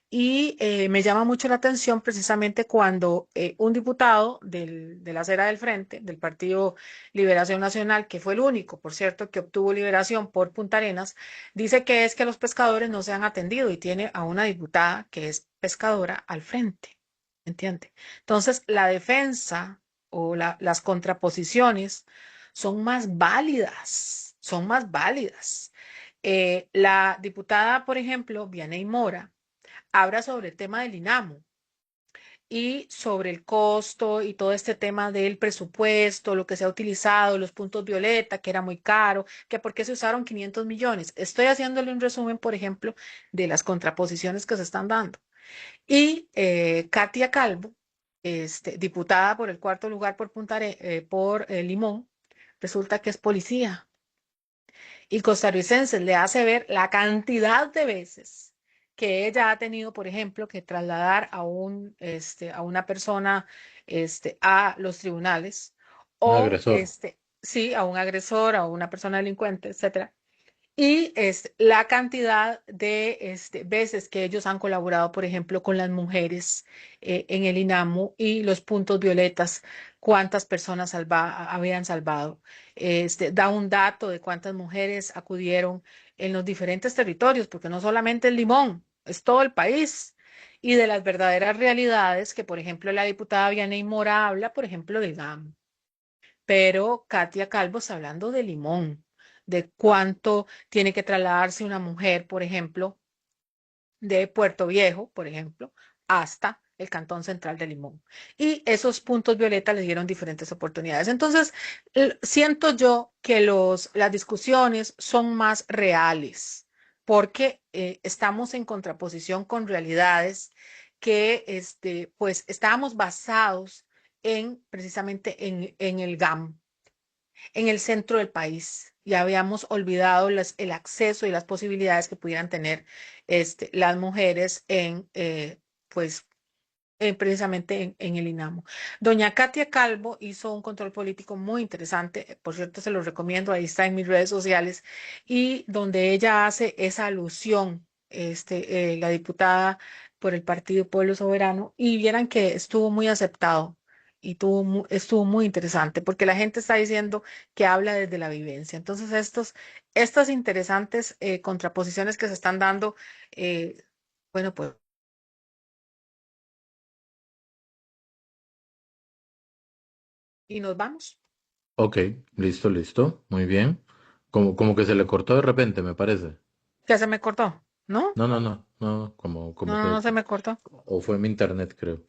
Y me llama mucho la atención precisamente cuando un diputado de la acera del frente, del Partido Liberación Nacional, que fue el único, por cierto, que obtuvo liberación por Punta Arenas, dice que es que los pescadores no se han atendido y tiene a una diputada que es pescadora al frente, ¿entiende? Entonces, la defensa o las contraposiciones son más válidas, son más válidas. La diputada, por ejemplo, Vianey Mora, habla sobre el tema del INAMO y sobre el costo y todo este tema del presupuesto, lo que se ha utilizado, los puntos violeta, que era muy caro, que por qué se usaron 500 millones. Estoy haciéndole un resumen, por ejemplo, de las contraposiciones que se están dando. Y Katia Calvo, diputada por el cuarto lugar por Limón, resulta que es policía y costarricenses le hace ver la cantidad de veces que ella ha tenido, por ejemplo, que trasladar a una persona a los tribunales Un o agresor. sí, a un agresor, a una persona delincuente, etcétera. Y es la cantidad de veces que ellos han colaborado, por ejemplo, con las mujeres en el INAMU y los puntos violetas, cuántas personas habían salvado. Da un dato de cuántas mujeres acudieron en los diferentes territorios, porque no solamente el Limón, es todo el país. Y de las verdaderas realidades que, por ejemplo, la diputada Vianey Mora habla, por ejemplo, del GAM. pero Katia Calvo está hablando de Limón, de cuánto tiene que trasladarse una mujer, por ejemplo, de Puerto Viejo, por ejemplo, hasta el Cantón Central de Limón. Y esos puntos violeta les dieron diferentes oportunidades. Entonces, siento yo que las discusiones son más reales porque estamos en contraposición con realidades que pues estábamos basados en precisamente en el GAM, en el centro del país. Ya habíamos olvidado el acceso y las posibilidades que pudieran tener las mujeres pues, precisamente en el INAMO. Doña Katia Calvo hizo un control político muy interesante, por cierto, se lo recomiendo, ahí está en mis redes sociales, y donde ella hace esa alusión, la diputada por el Partido Pueblo Soberano, y vieran que estuvo muy aceptado y estuvo muy interesante, porque la gente está diciendo que habla desde la vivencia. Entonces, estas interesantes contraposiciones que se están dando, bueno, pues y nos vamos. Ok, listo, listo. Muy bien. Como que se le cortó de repente, me parece. Ya se me cortó, ¿no? No, no, no, no, como No, no, que, no se me cortó. o fue mi internet, creo.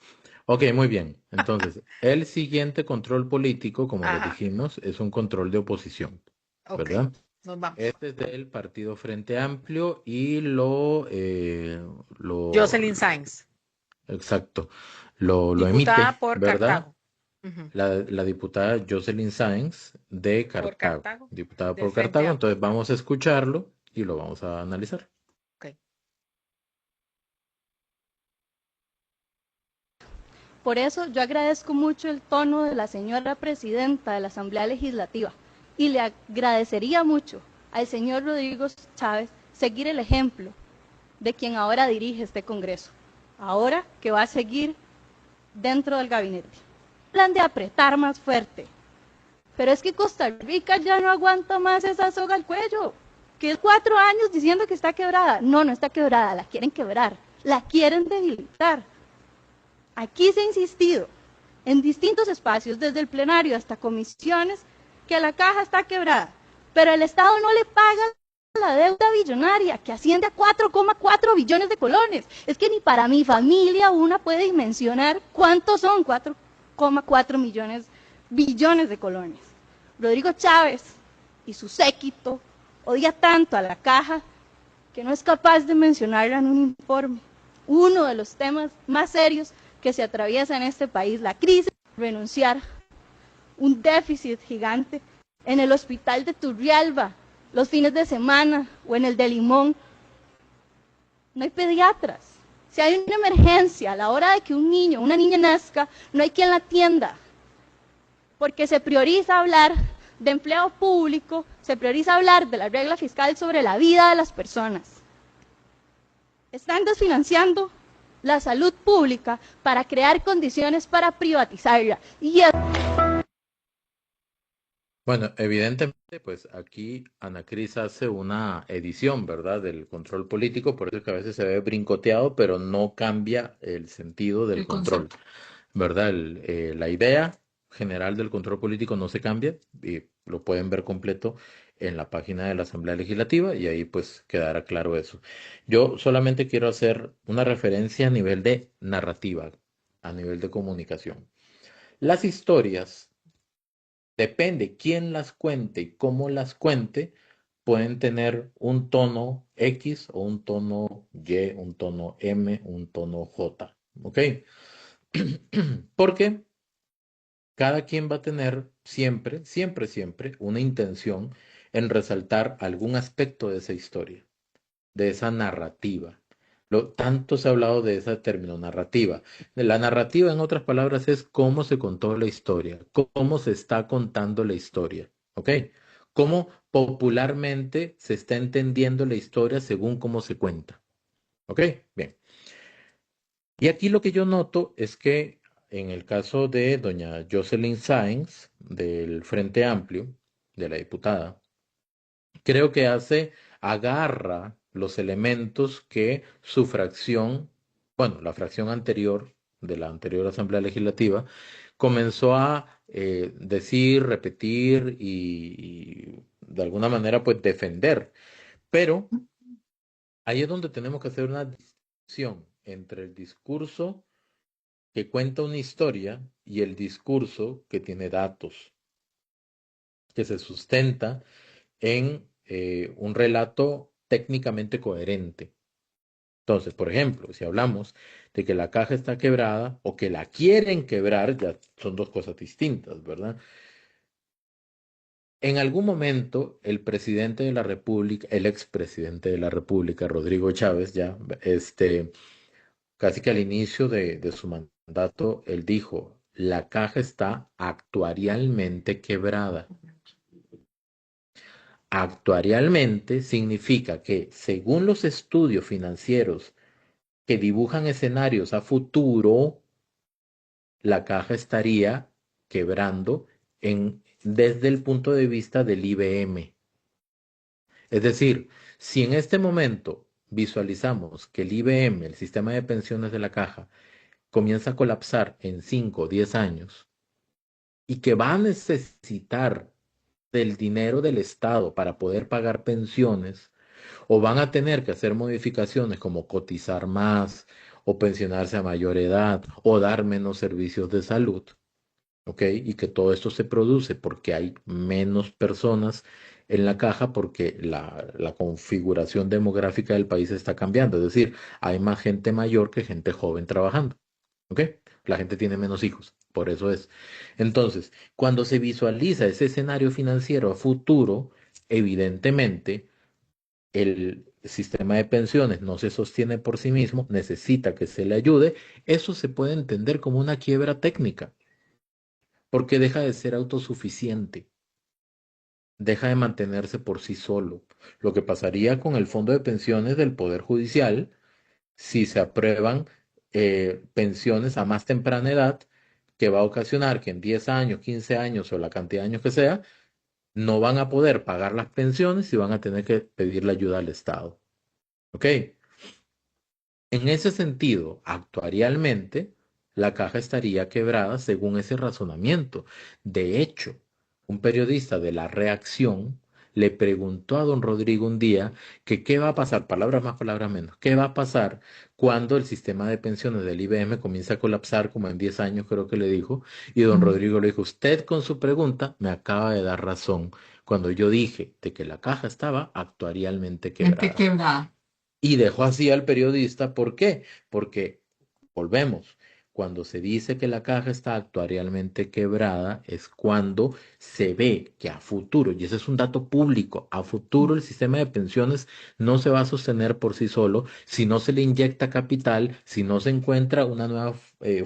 Ok, muy bien. Entonces, el siguiente control político, como les Ajá, dijimos, es un control de oposición, ok, ¿verdad? nos vamos. Este es del Partido Frente Amplio y Jocelyn Sáenz, exacto, lo diputada emite, por ¿verdad? Cartago. Ujú, La diputada Jocelyn Sáenz de por Cartago, Cartago, diputada del por Frente Cartago. Amplio. Entonces vamos a escucharlo y lo vamos a analizar. Ok. Por eso yo agradezco mucho el tono de la señora presidenta de la Asamblea Legislativa y le agradecería mucho al señor Rodrigo Chávez seguir el ejemplo de quien ahora dirige este Congreso, ahora que va a seguir dentro del gabinete. Plan de apretar más fuerte, pero es que Costa Rica ya no aguanta más esa soga al cuello, que es 4 años diciendo que está quebrada. No, no está quebrada, la quieren quebrar, la quieren debilitar. Aquí se ha insistido en distintos espacios, desde el plenario hasta comisiones, que la caja está quebrada, pero el Estado no le paga la deuda billonaria, que asciende a 4,4 billones de colones. Es que ni para mi familia una puede dimensionar cuántos son 4,4 billones de colones. Rodrigo Chávez y su séquito odia tanto a la caja que no es capaz de mencionarla en un informe. Uno de los temas más serios que se atraviesa en este país, la crisis, renunciar, un déficit gigante en el hospital de Turrialba, los fines de semana, o en el de Limón. No hay pediatras. Si hay una emergencia a la hora de que un niño, una niña nazca, no hay quien la atienda, porque se prioriza hablar de empleo público, se prioriza hablar de la regla fiscal sobre la vida de las personas. Están desfinanciando la salud pública para crear condiciones para privatizarla. Y Bueno, evidentemente, pues aquí Ana Cris hace una edición, ¿verdad? Del control político, por eso es que a veces se ve brincoteado, pero no cambia el sentido del El control, concepto. ¿verdad? La idea general del control político no se cambia y lo pueden ver completo en la página de la Asamblea Legislativa y ahí pues quedará claro eso. Yo solamente quiero hacer una referencia a nivel de narrativa, a nivel de comunicación. Las historias, depende quién las cuente y cómo las cuente, pueden tener un tono X o un tono Y, un tono M, un tono J. ¿Ok? Porque cada quien va a tener siempre, siempre, siempre una intención en resaltar algún aspecto de esa historia, de esa narrativa. Tanto se ha hablado de ese término, narrativa. La narrativa, en otras palabras, es cómo se contó la historia, cómo se está contando la historia, ¿ok? Cómo popularmente se está entendiendo la historia según cómo se cuenta, ¿ok? Bien. Y aquí lo que yo noto es que en el caso de doña Jocelyn Sáenz, del Frente Amplio, de la diputada, creo que agarra los elementos que su fracción, bueno, la fracción anterior de la anterior Asamblea Legislativa, comenzó a decir, repetir y de alguna manera pues defender. Pero ahí es donde tenemos que hacer una distinción entre el discurso que cuenta una historia y el discurso que tiene datos, que se sustenta en un relato técnicamente coherente. Entonces, por ejemplo, si hablamos de que la caja está quebrada o que la quieren quebrar, ya son dos cosas distintas, ¿verdad? En algún momento, el presidente de la República, el expresidente de la República, Rodrigo Chávez, ya, casi que al inicio de su mandato, él dijo, la caja está actuarialmente quebrada. Actuarialmente significa que, según los estudios financieros que dibujan escenarios a futuro, la caja estaría quebrando desde el punto de vista del IBM. Es decir, si en este momento visualizamos que el IBM, el sistema de pensiones de la caja, comienza a colapsar en 5 o 10 años y que va a necesitar del dinero del Estado para poder pagar pensiones, o van a tener que hacer modificaciones como cotizar más, o pensionarse a mayor edad, o dar menos servicios de salud, ¿ok? Y que todo esto se produce porque hay menos personas en la caja porque la configuración demográfica del país está cambiando. Es decir, hay más gente mayor que gente joven trabajando, ¿ok? La gente tiene menos hijos, por eso es. Entonces, cuando se visualiza ese escenario financiero a futuro, evidentemente el sistema de pensiones no se sostiene por sí mismo, necesita que se le ayude, eso se puede entender como una quiebra técnica, porque deja de ser autosuficiente, deja de mantenerse por sí solo. Lo que pasaría con el fondo de pensiones del Poder Judicial si se aprueban pensiones a más temprana edad, que va a ocasionar que en 10 años, 15 años o la cantidad de años que sea, no van a poder pagar las pensiones y van a tener que pedirle ayuda al Estado. ¿Ok? En ese sentido, actuarialmente, la caja estaría quebrada según ese razonamiento. De hecho, un periodista de La Reacción le preguntó a don Rodrigo un día que qué va a pasar, palabras más, palabras menos, qué va a pasar cuando el sistema de pensiones del IBM comience a colapsar, como en 10 años creo que le dijo, y don Rodrigo le dijo, usted con su pregunta me acaba de dar razón cuando yo dije de que la caja estaba actuarialmente quebrada. Y dejó así al periodista. ¿Por qué? Porque, volvemos, cuando se dice que la caja está actuarialmente quebrada, es cuando se ve que a futuro, y ese es un dato público, a futuro el sistema de pensiones no se va a sostener por sí solo si no se le inyecta capital, si no se encuentra una nueva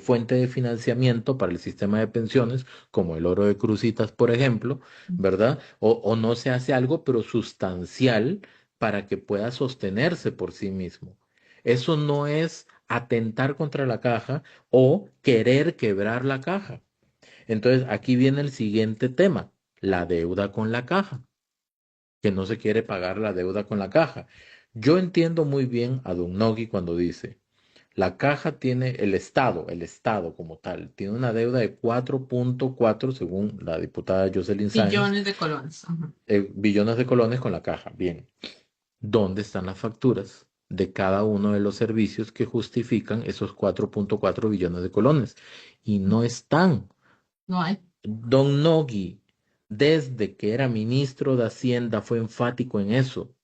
fuente de financiamiento para el sistema de pensiones, como el oro de Cruzitas, por ejemplo, ¿verdad? O no se hace algo, pero sustancial para que pueda sostenerse por sí mismo. Eso no es atentar contra la caja o querer quebrar la caja. Entonces, aquí viene el siguiente tema, la deuda con la caja, que no se quiere pagar la deuda con la caja. Yo entiendo muy bien a don Nogui cuando dice, la caja tiene el Estado como tal, tiene una deuda de 4.4, según la diputada Jocelyn Sáenz. Billones de colones. Ajá. Billones de colones con la caja. Bien. ¿Dónde están las facturas de cada uno de los servicios que justifican esos 4.4 billones de colones? Y no están. No hay. Don Nogui, desde que era ministro de Hacienda, fue enfático en eso.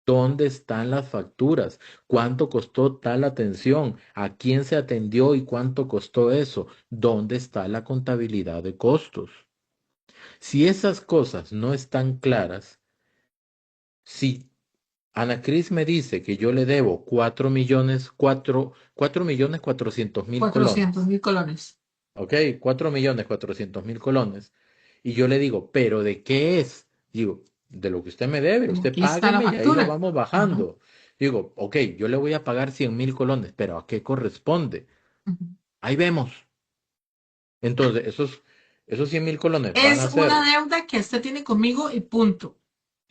¿Dónde están las facturas? ¿Cuánto costó tal atención? ¿A quién se atendió y cuánto costó eso? ¿Dónde está la contabilidad de costos? Si esas cosas no están claras, si Ana Cris me dice que yo le debo 4.400.000 400.000 colones. ¿Ok? 4.400.000 colones. Y yo le digo, ¿pero de qué es? Digo, de lo que usted me debe, usted Aquí está la págueme y ahí lo factura. vamos bajando. Digo, ok, yo le voy a pagar 100.000 colones, pero ¿a qué corresponde? Ahí vemos. Entonces, esos 100.000 colones van a Es ser, una deuda que usted tiene conmigo y punto.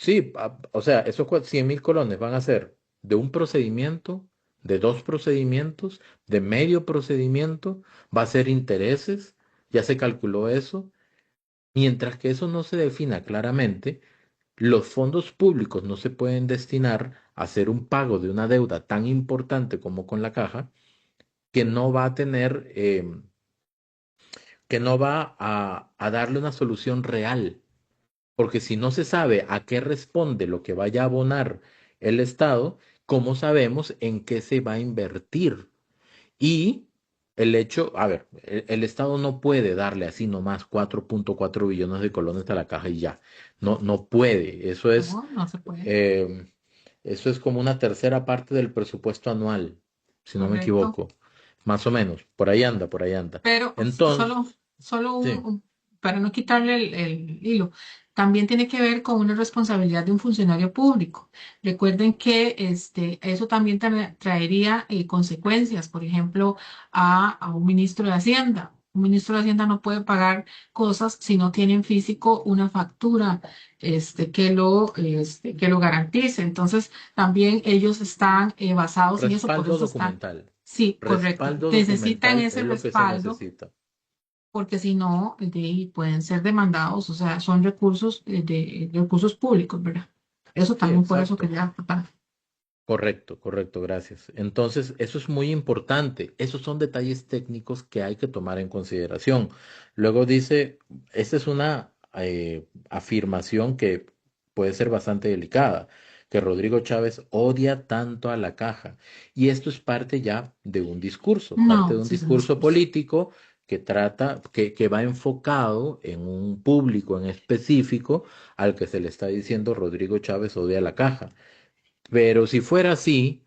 sí, o sea, esos 100.000 colones van a ser de un procedimiento de 2 procedimientos, de medio procedimiento, va a ser intereses, ya se calculó eso. Mientras que eso no se defina claramente, los fondos públicos no se pueden destinar a hacer un pago de una deuda tan importante como con la caja, que no va a tener, que no va a darle una solución real. Porque si no se sabe a qué responde lo que vaya a abonar el Estado, ¿cómo sabemos en qué se va a invertir? Y el hecho, a ver, el Estado no puede darle así nomás 4.4 billones de colones a la caja y ya. No, no puede. No, no se puede. Eh, eso es como una tercera parte del presupuesto anual, si no me Correcto. equivoco. Más o menos. Por ahí anda, por ahí anda. Pero Entonces, solo sí, para no quitarle el hilo, también tiene que ver con una responsabilidad de un funcionario público. Recuerden que eso también traería consecuencias, por ejemplo, a un ministro de Hacienda. Un ministro de Hacienda no puede pagar cosas si no tiene en físico una factura que lo garantice. Entonces, también ellos están basados en eso, por respaldo eso están. documental. Sí, correcto. Respaldo Necesitan documental ese es lo que se respaldo necesita. porque si no, de ahí pueden ser demandados, o sea, son recursos de recursos públicos, ¿verdad? Eso Sí, también por eso exacto. quería aportar. Correcto, correcto, gracias. Entonces, eso es muy importante. Esos son detalles técnicos que hay que tomar en consideración. Luego dice, esta es una afirmación que puede ser bastante delicada, que Rodrigo Chávez odia tanto a la caja. Y esto es parte ya de un discurso, parte No, de un sí es un discurso discurso. político que trata, que va enfocado en un público en específico al que se le está diciendo Rodrigo Chávez odia a la caja. Pero si fuera así,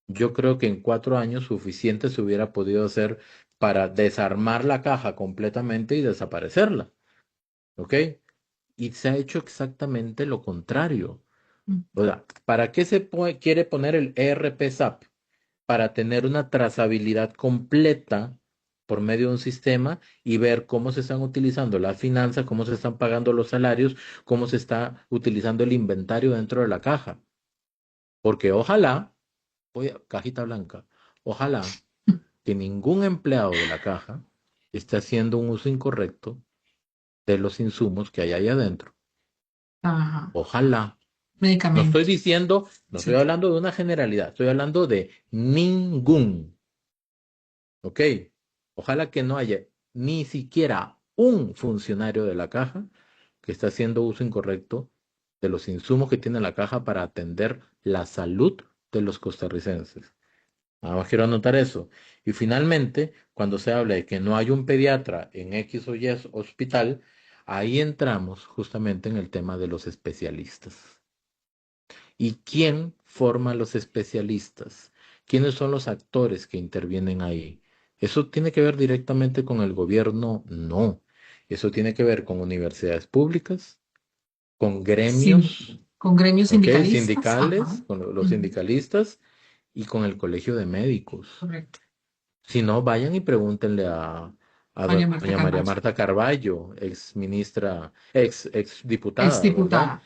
yo creo que en 4 años suficiente se hubiera podido hacer para desarmar la caja completamente y desaparecerla, ¿ok? Y se ha hecho exactamente lo contrario. Mm. O sea, ¿para qué se quiere poner el ERP-SAP? Para tener una trazabilidad completa por medio de un sistema y ver cómo se están utilizando las finanzas, cómo se están pagando los salarios, cómo se está utilizando el inventario dentro de la caja. Porque ojalá, cajita blanca, ojalá que ningún empleado de la caja esté haciendo un uso incorrecto de los insumos que hay ahí adentro. Ajá. Ojalá. No estoy Medicamentos. diciendo, no estoy Sí. hablando de una generalidad, estoy hablando de ningún. ¿Ok? Ojalá que no haya ni siquiera un funcionario de la caja que esté haciendo uso incorrecto de los insumos que tiene la caja para atender la salud de los costarricenses. Nada más quiero anotar eso. Y finalmente, cuando se habla de que no hay un pediatra en X o Y hospital, ahí entramos justamente en el tema de los especialistas. ¿Y quién forma a los especialistas? ¿Quiénes son los actores que intervienen ahí? ¿Eso tiene que ver directamente con el gobierno? No. Eso tiene que ver con universidades públicas, con gremios, Con gremios ¿ok? sindicalistas. Ajá. Sindicales, con los Ujú. sindicalistas y con el colegio de médicos. Correcto. Si no, vayan y pregúntenle a María Marta doña María Carballo, Marta Carballo, ex ministra, ex diputada, ¿verdad? exdiputada.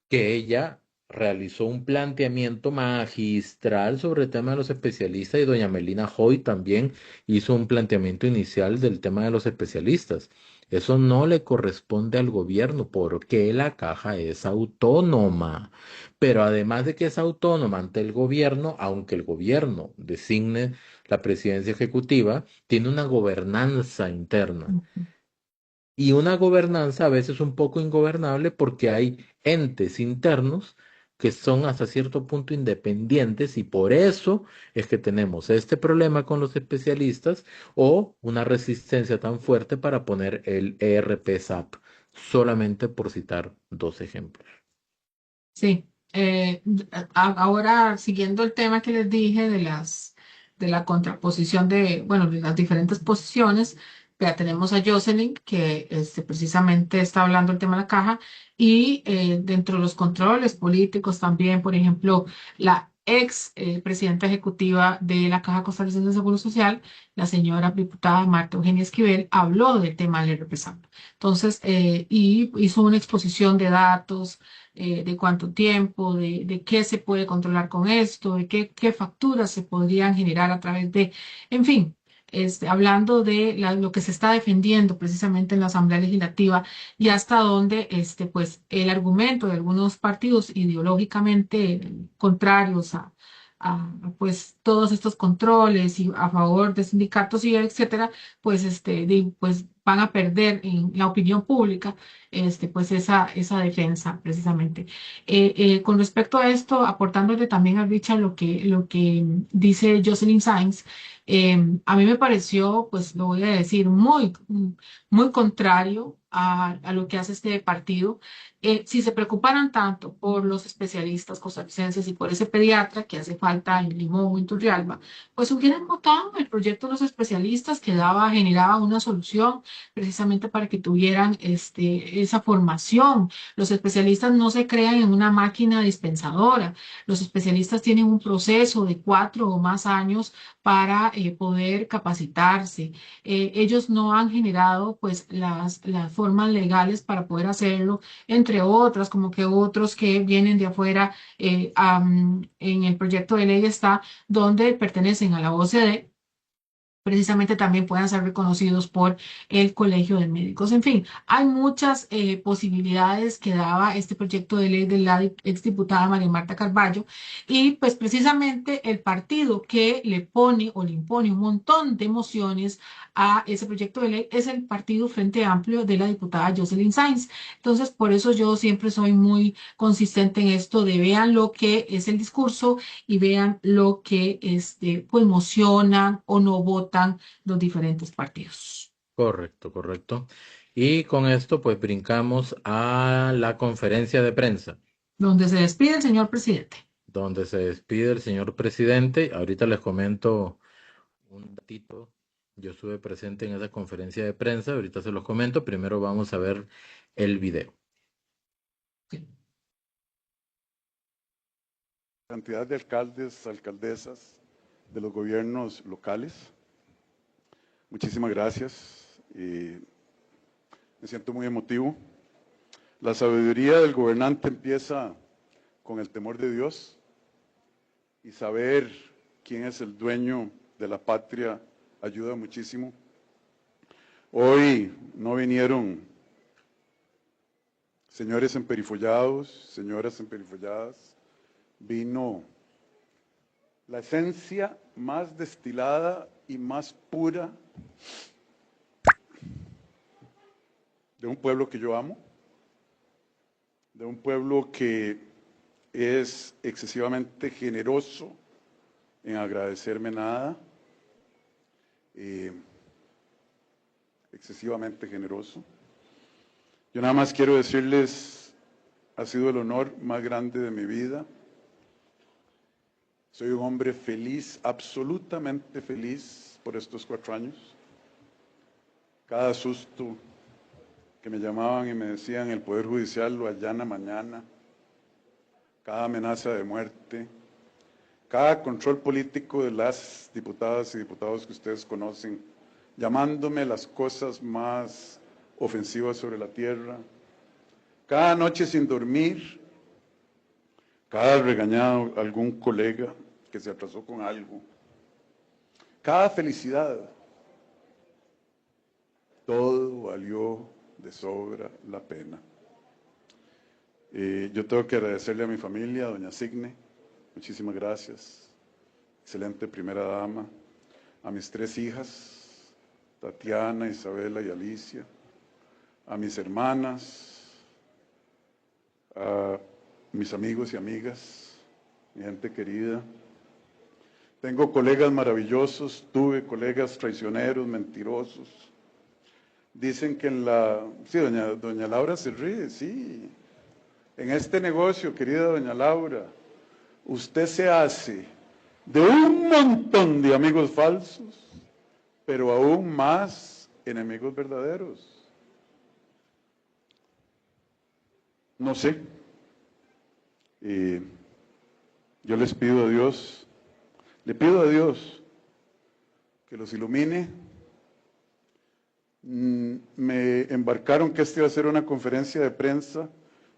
Que ella realizó un planteamiento magistral sobre el tema de los especialistas y doña Melina Hoy también hizo un planteamiento inicial del tema de los especialistas. Eso no le corresponde al gobierno porque la caja es autónoma. Pero además de que es autónoma ante el gobierno, aunque el gobierno designe la presidencia ejecutiva, tiene una gobernanza interna. Ujú. Y una gobernanza a veces un poco ingobernable porque hay entes internos que son hasta cierto punto independientes y por eso es que tenemos este problema con los especialistas o una resistencia tan fuerte para poner el ERP-SAP, solamente por citar 2 ejemplos. Sí. Ahora, siguiendo el tema que les dije de la contraposición bueno, de las diferentes posiciones, vea, tenemos a Jocelyn, que precisamente está hablando del tema de la caja, y dentro de los controles políticos también, por ejemplo, ex presidenta ejecutiva de la Caja Costarricense de Seguro Social, la señora diputada Marta Eugenia Esquivel, habló del tema del represando. Entonces, y hizo una exposición de datos, de cuánto tiempo, de qué se puede controlar con esto, de qué facturas se podrían generar a través de, en fin. Hablando de lo que se está defendiendo precisamente en la Asamblea Legislativa y hasta dónde pues, el argumento de algunos partidos ideológicamente contrarios pues, todos estos controles y a favor de sindicatos y etcétera, pues, pues van a perder en la opinión pública pues esa defensa precisamente. Con respecto a esto, aportándole también a Richard lo que dice Jocelyn Sainz, a mí me pareció, pues lo voy a decir, muy contrario a lo que hace este partido. Si se preocuparan tanto por los especialistas costarricenses y por ese pediatra que hace falta en Limón o en Turrialba, pues hubieran votado el proyecto de los especialistas que generaba una solución precisamente para que tuvieran esa formación. Los especialistas no se crean en una máquina dispensadora. Los especialistas tienen un proceso de 4 o más años para poder capacitarse. Ellos no han generado pues las formas legales para poder hacerlo, entre otras, como que otros que vienen de afuera, en el proyecto de ley está donde pertenecen a la OCDE, precisamente también puedan ser reconocidos por el Colegio de Médicos. En fin, hay muchas posibilidades que daba este proyecto de ley de la exdiputada María Marta Carballo y pues precisamente el partido que le pone o le impone un montón de mociones a ese proyecto de ley es el Partido Frente Amplio de la diputada Jocelyn Sainz. Entonces, por eso yo siempre soy muy consistente en esto de vean lo que es el discurso y vean lo que pues mocionan o no votan los diferentes partidos. Correcto, correcto. Y con esto pues brincamos a la conferencia de prensa, Donde se despide el señor presidente. donde se despide el señor presidente. Ahorita les comento un datito. Yo estuve presente en esa conferencia de prensa, ahorita se los comento. Primero vamos a ver el video. Cantidad de alcaldes, alcaldesas de los gobiernos locales. Muchísimas gracias. Me siento muy emotivo. La sabiduría del gobernante empieza con el temor de Dios y saber quién es el dueño de la patria ayuda muchísimo. Hoy no vinieron señores emperifollados, señoras emperifolladas, vino la esencia más destilada y más pura de un pueblo que yo amo, de un pueblo que es excesivamente generoso en agradecerme nada, excesivamente generoso. Yo nada más quiero decirles, ha sido el honor más grande de mi vida. Soy un hombre feliz, absolutamente feliz por estos 4 años. Cada susto que me llamaban y me decían el Poder Judicial lo allana mañana, cada amenaza de muerte, cada control político de las diputadas y diputados que ustedes conocen, llamándome las cosas más ofensivas sobre la tierra, cada noche sin dormir, cada regañado algún colega que se atrasó con algo, cada felicidad, todo valió de sobra la pena. Yo tengo que agradecerle a mi familia, a doña Signe, muchísimas gracias, excelente primera dama, a mis 3 hijas, Tatiana, Isabela y Alicia, a mis hermanas, a mis amigos y amigas, mi gente querida. Tengo colegas maravillosos, tuve colegas traicioneros, mentirosos. Dicen que sí, doña Laura se ríe, sí. En este negocio, querida doña Laura, usted se hace de un montón de amigos falsos, pero aún más enemigos verdaderos. No sé. Yo les pido a Dios, le pido a Dios que los ilumine. Me embarcaron que esta iba a ser una conferencia de prensa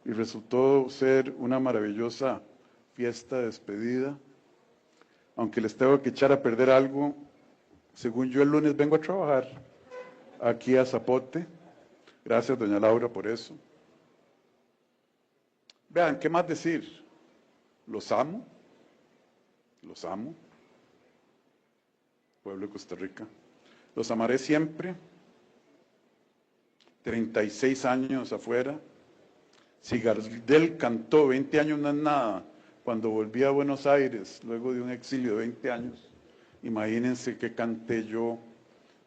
y resultó ser una maravillosa fiesta de despedida. Aunque les tengo que echar a perder algo, según yo el lunes vengo a trabajar aquí a Zapote. Gracias, doña Laura, por eso. Vean, ¿qué más decir? Los amo, pueblo de Costa Rica. Los amaré siempre. 36 años afuera. Si Gardel cantó 20 años no es nada cuando volví a Buenos Aires, luego de un exilio de 20 años, imagínense qué canté yo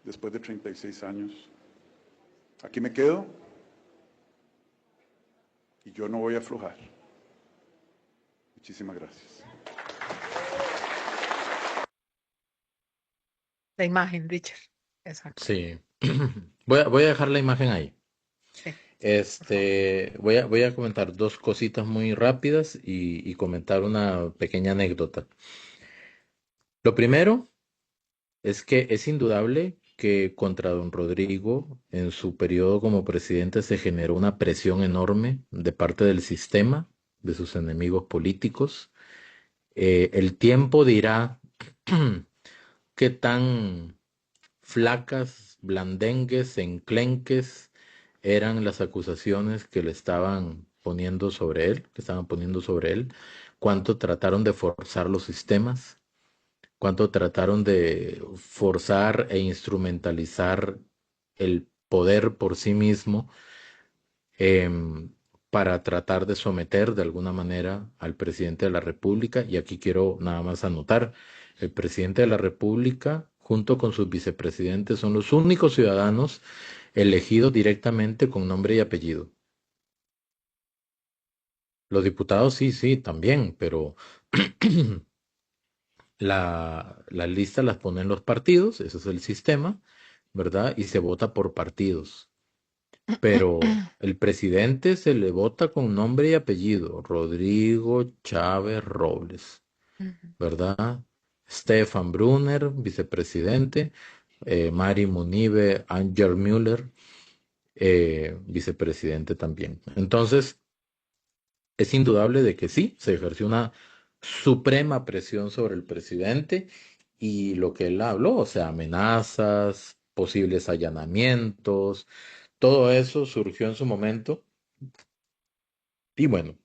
después de 36 años. Aquí me quedo y yo no voy a aflojar. Muchísimas gracias. La imagen, Richard. Exacto. Sí. Voy a dejar la imagen ahí. Sí. Voy a comentar dos cositas muy rápidas y comentar una pequeña anécdota. Lo primero es que es indudable que contra don Rodrigo, en su periodo como presidente, se generó una presión enorme de parte del sistema, de sus enemigos políticos. El tiempo dirá qué tan flacas, blandengues, enclenques eran las acusaciones que le estaban poniendo sobre él, cuánto trataron de forzar los sistemas, cuánto trataron de forzar e instrumentalizar el poder por sí mismo em, para tratar de someter de alguna manera al presidente de la República. Y aquí quiero nada más anotar, el presidente de la República, junto con sus vicepresidentes, son los únicos ciudadanos elegidos directamente con nombre y apellido. Los diputados sí, también, pero las listas las ponen los partidos, ese es el sistema, ¿verdad? Y se vota por partidos. Pero el presidente se le vota con nombre y apellido, Rodrigo Chávez Robles, ¿verdad? Stefan Brunner, vicepresidente, Mari Munive, Angel Müller, vicepresidente también. Entonces, es indudable de que sí, se ejerció una suprema presión sobre el presidente y lo que él habló, o sea, amenazas, posibles allanamientos, todo eso surgió en su momento. Y bueno,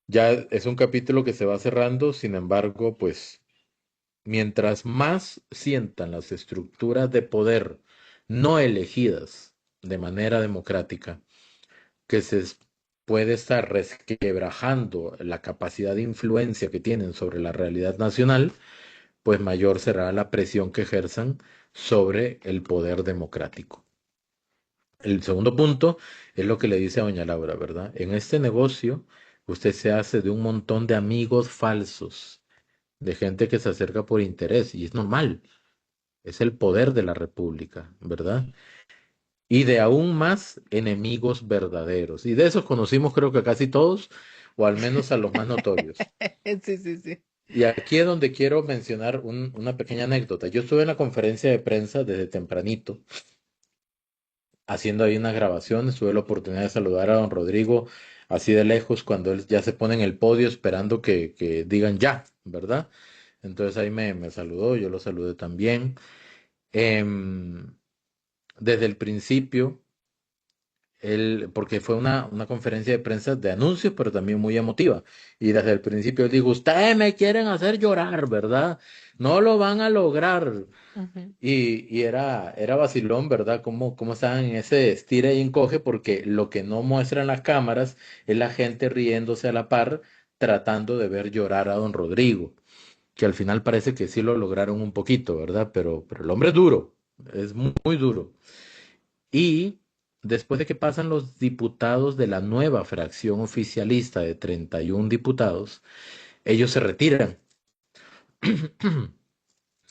ya es un capítulo que se va cerrando, sin embargo, pues mientras más sientan las estructuras de poder no elegidas de manera democrática, que puede estar resquebrajando la capacidad de influencia que tienen sobre la realidad nacional, pues mayor será la presión que ejerzan sobre el poder democrático. El segundo punto es lo que le dice a doña Laura, ¿verdad? En este negocio usted se hace de un montón de amigos falsos, de gente que se acerca por interés, y es normal, es el poder de la República, ¿verdad? Y de aún más enemigos verdaderos. Y de esos conocimos creo que a casi todos, o al menos a los más notorios. Sí. Y aquí es donde quiero mencionar una pequeña anécdota. Yo estuve en la conferencia de prensa desde tempranito, haciendo ahí unas grabaciones. Tuve la oportunidad de saludar a don Rodrigo así de lejos cuando él ya se pone en el podio esperando que digan ya, ¿verdad? Entonces ahí me saludó, yo lo saludé también. Desde el principio, porque fue una conferencia de prensa de anuncios, pero también muy emotiva. Y desde el principio él dijo, ustedes me quieren hacer llorar, ¿verdad? No lo van a lograr. Y era vacilón, ¿verdad? Cómo estaban en ese estira y encoge, porque lo que no muestran las cámaras es la gente riéndose a la par, tratando de ver llorar a don Rodrigo, que al final parece que sí lo lograron un poquito, ¿verdad? Pero el hombre es duro, es muy duro. Y después de que pasan los diputados de la nueva fracción oficialista de 31 diputados, ellos se retiran.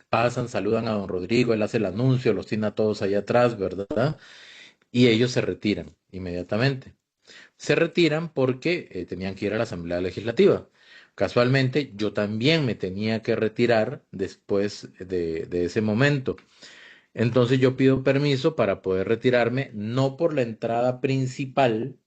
Pasan, saludan a don Rodrigo, él hace el anuncio, los tiene a todos allá atrás, ¿verdad? Y ellos se retiran inmediatamente. Se retiran porque tenían que ir a la Asamblea Legislativa. Casualmente, yo también me tenía que retirar después de ese momento. Entonces yo pido permiso para poder retirarme, no por la entrada principal,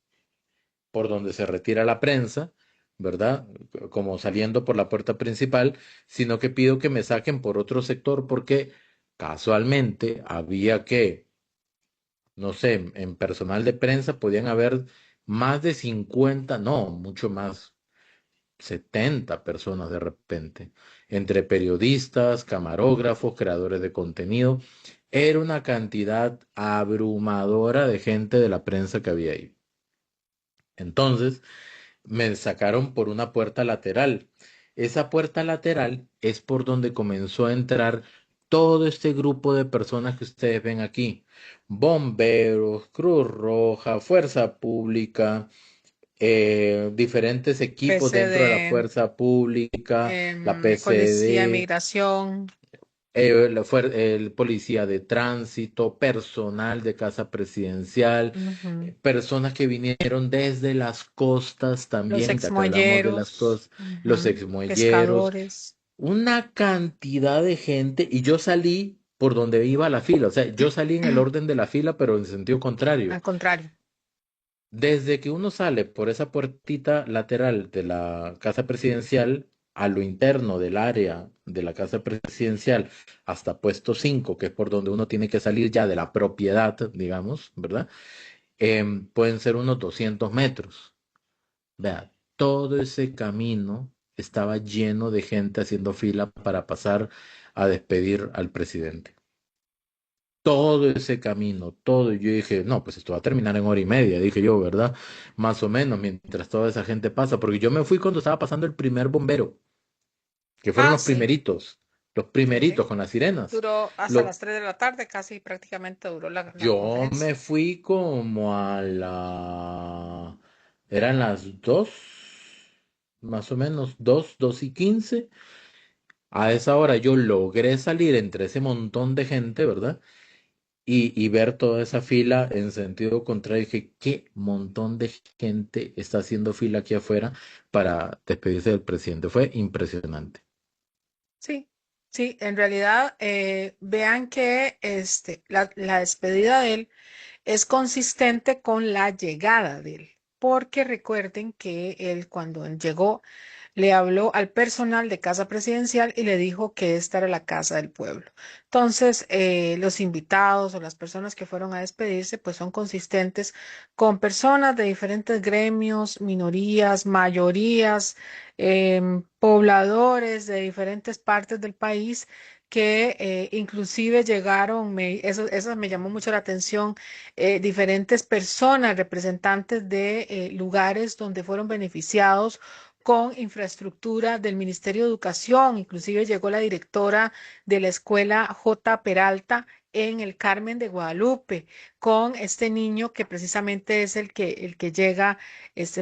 por donde se retira la prensa, ¿verdad? Como saliendo por la puerta principal, sino que pido que me saquen por otro sector porque casualmente había que, no sé, en personal de prensa podían haber más de 50, no, mucho más, 70 personas de repente, entre periodistas, camarógrafos, creadores de contenido. Era una cantidad abrumadora de gente de la prensa que había ahí. Entonces, me sacaron por una puerta lateral. Esa puerta lateral es por donde comenzó a entrar todo este grupo de personas que ustedes ven aquí. Bomberos, Cruz Roja, Fuerza Pública, diferentes equipos dentro de la PCD, Fuerza Pública, la Policía de PCD, Migración. el policía de tránsito, personal de casa presidencial, Ujú. personas que vinieron desde las costas Los también, ya que hablamos de las exmuelleros, costas, los exmuelleros, pescadores. una cantidad de gente y yo salí por donde iba la fila, o sea, yo salí en el orden de la fila, pero en sentido contrario. Al contrario. Desde que uno sale por esa puertita lateral de la casa presidencial a lo interno del área de la casa presidencial hasta puesto 5, que es por donde uno tiene que salir ya de la propiedad, digamos, ¿verdad? Pueden ser unos 200 metros. Vea, todo ese camino estaba lleno de gente haciendo fila para pasar a despedir al presidente. Todo ese camino, todo. Y yo dije, no, pues esto va a terminar en hora y media, dije yo, ¿verdad? Más o menos, mientras toda esa gente pasa, porque yo me fui cuando estaba pasando el primer bombero, que fueron Ah, sí, los sí, sí. primeritos con las sirenas. Duró hasta las Lo, 3 de la tarde, casi prácticamente duró la yo conferencia. me fui como eran las 2, más o menos, 2:15. A esa hora yo logré salir entre ese montón de gente, ¿verdad? Y ver toda esa fila en sentido contrario, dije, qué montón de gente está haciendo fila aquí afuera para despedirse del presidente. Fue impresionante. Sí, sí, en realidad vean que la despedida de él es consistente con la llegada de él, porque recuerden que él cuando llegó le habló al personal de Casa Presidencial y le dijo que esta era la casa del pueblo. Entonces, los invitados o las personas que fueron a despedirse, pues son consistentes con personas de diferentes gremios, minorías, mayorías, pobladores de diferentes partes del país que inclusive llegaron, eso me llamó mucho la atención, diferentes personas, representantes de lugares donde fueron beneficiados con infraestructura del Ministerio de Educación. Inclusive llegó la directora de la escuela J. Peralta en el Carmen de Guadalupe, con este niño que precisamente es el que llega,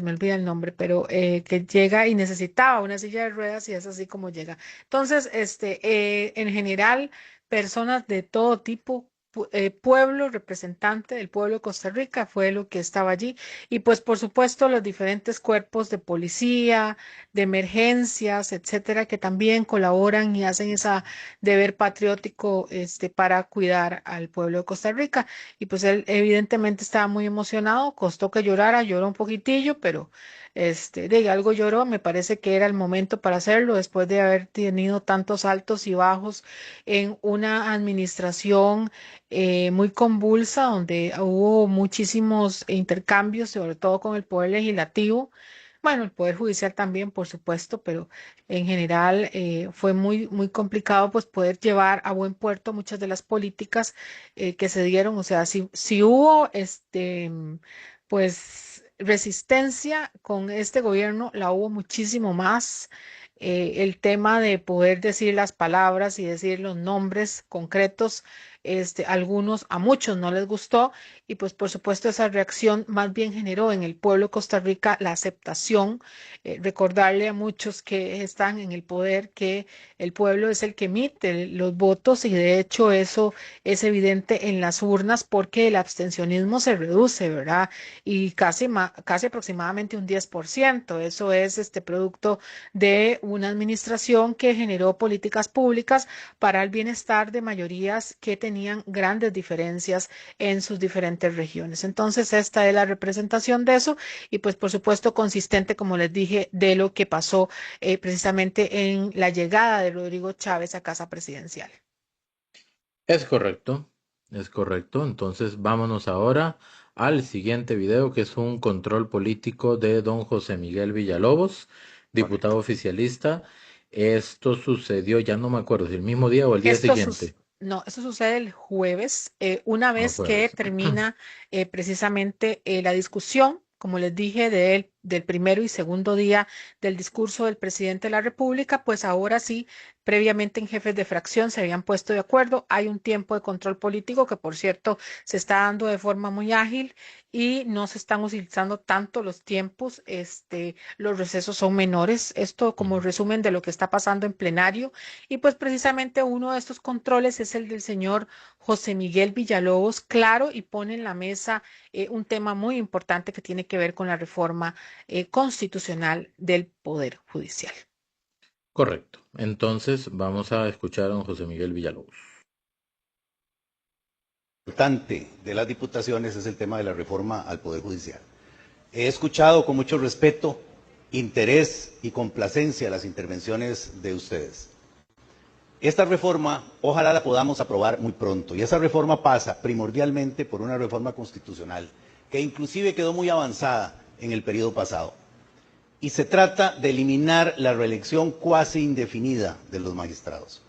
me olvida el nombre, pero que llega y necesitaba una silla de ruedas y es así como llega. Entonces, en general, personas de todo tipo, pueblo representante del pueblo de Costa Rica fue lo que estaba allí y pues por supuesto los diferentes cuerpos de policía, de emergencias, etcétera, que también colaboran y hacen ese deber patriótico para cuidar al pueblo de Costa Rica. Y pues él evidentemente estaba muy emocionado, costó que llorara, lloró un poquitillo, pero de algo lloró, me parece que era el momento para hacerlo después de haber tenido tantos altos y bajos en una administración muy convulsa, donde hubo muchísimos intercambios, sobre todo con el Poder Legislativo. Bueno, el Poder Judicial también, por supuesto, pero en general fue muy, muy complicado pues poder llevar a buen puerto muchas de las políticas que se dieron. O sea, si hubo pues resistencia con este gobierno, la hubo muchísimo más. El tema de poder decir las palabras y decir los nombres concretos a muchos no les gustó y pues por supuesto esa reacción más bien generó en el pueblo de Costa Rica la aceptación, recordarle a muchos que están en el poder que el pueblo es el que emite los votos y de hecho eso es evidente en las urnas porque el abstencionismo se reduce, ¿verdad? Y casi aproximadamente un 10%. Eso es producto de una administración que generó políticas públicas para el bienestar de mayorías que tenían grandes diferencias en sus diferentes regiones. Entonces, esta es la representación de eso y pues por supuesto consistente, como les dije, de lo que pasó precisamente en la llegada de Rodrigo Chávez a Casa Presidencial. Es correcto, es correcto. Entonces vámonos ahora al siguiente video, que es un control político de don José Miguel Villalobos, diputado oficialista. Esto sucedió, ya no me acuerdo si el mismo día o el día siguiente. No, eso sucede el jueves, una vez que Jueves. termina precisamente la discusión, como les dije, del primero y segundo día del discurso del presidente de la República, pues ahora sí, previamente en jefes de fracción se habían puesto de acuerdo. Hay un tiempo de control político que, por cierto, se está dando de forma muy ágil y no se están utilizando tanto los tiempos, los recesos son menores. Esto como resumen de lo que está pasando en plenario. Y pues precisamente uno de estos controles es el del señor José Miguel Villalobos, claro, y pone en la mesa un tema muy importante que tiene que ver con la reforma constitucional del Poder Judicial. Correcto. Entonces vamos a escuchar a don José Miguel Villalobos. Importante de las diputaciones es el tema de la reforma al Poder Judicial. He escuchado con mucho respeto, interés y complacencia las intervenciones de ustedes. Esta reforma, ojalá la podamos aprobar muy pronto, y esa reforma pasa primordialmente por una reforma constitucional, que inclusive quedó muy avanzada en el periodo pasado. Y se trata de eliminar la reelección cuasi indefinida de los magistrados.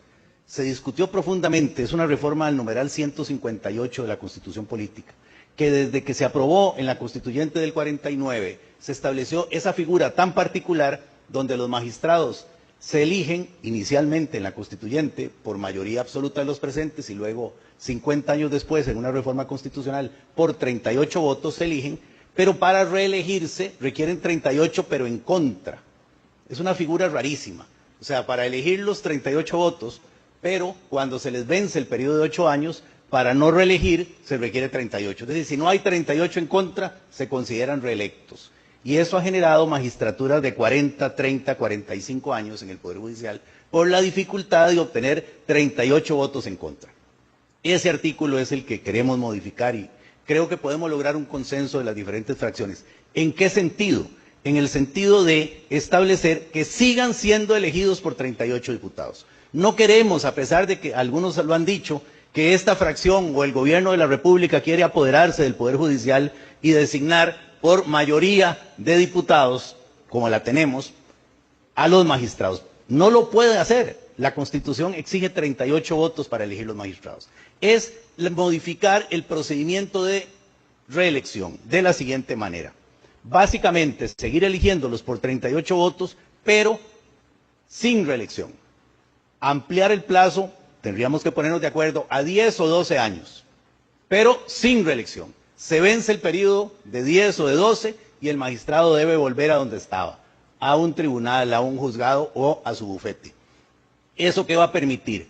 Se discutió profundamente, es una reforma al numeral 158 de la Constitución Política, que desde que se aprobó en la Constituyente del 49, se estableció esa figura tan particular donde los magistrados se eligen inicialmente en la Constituyente por mayoría absoluta de los presentes y luego 50 años después en una reforma constitucional por 38 votos se eligen, pero para reelegirse requieren 38 pero en contra. Es una figura rarísima. O sea, para elegir los 38 votos, pero cuando se les vence el periodo de 8 años, para no reelegir se requiere 38. Es decir, si no hay 38 en contra, se consideran reelectos. Y eso ha generado magistraturas de 40, 30, 45 años en el Poder Judicial por la dificultad de obtener 38 votos en contra. Ese artículo es el que queremos modificar y creo que podemos lograr un consenso de las diferentes fracciones. ¿En qué sentido? En el sentido de establecer que sigan siendo elegidos por 38 diputados. No queremos, a pesar de que algunos lo han dicho, que esta fracción o el gobierno de la República quiere apoderarse del Poder Judicial y designar por mayoría de diputados, como la tenemos, a los magistrados. No lo puede hacer. La Constitución exige 38 votos para elegir los magistrados. Es modificar el procedimiento de reelección de la siguiente manera. Básicamente, seguir eligiéndolos por 38 votos, pero sin reelección. Ampliar el plazo, tendríamos que ponernos de acuerdo, a 10 o 12 años, pero sin reelección. Se vence el periodo de 10 o de 12 y el magistrado debe volver a donde estaba, a un tribunal, a un juzgado o a su bufete. ¿Eso qué va a permitir?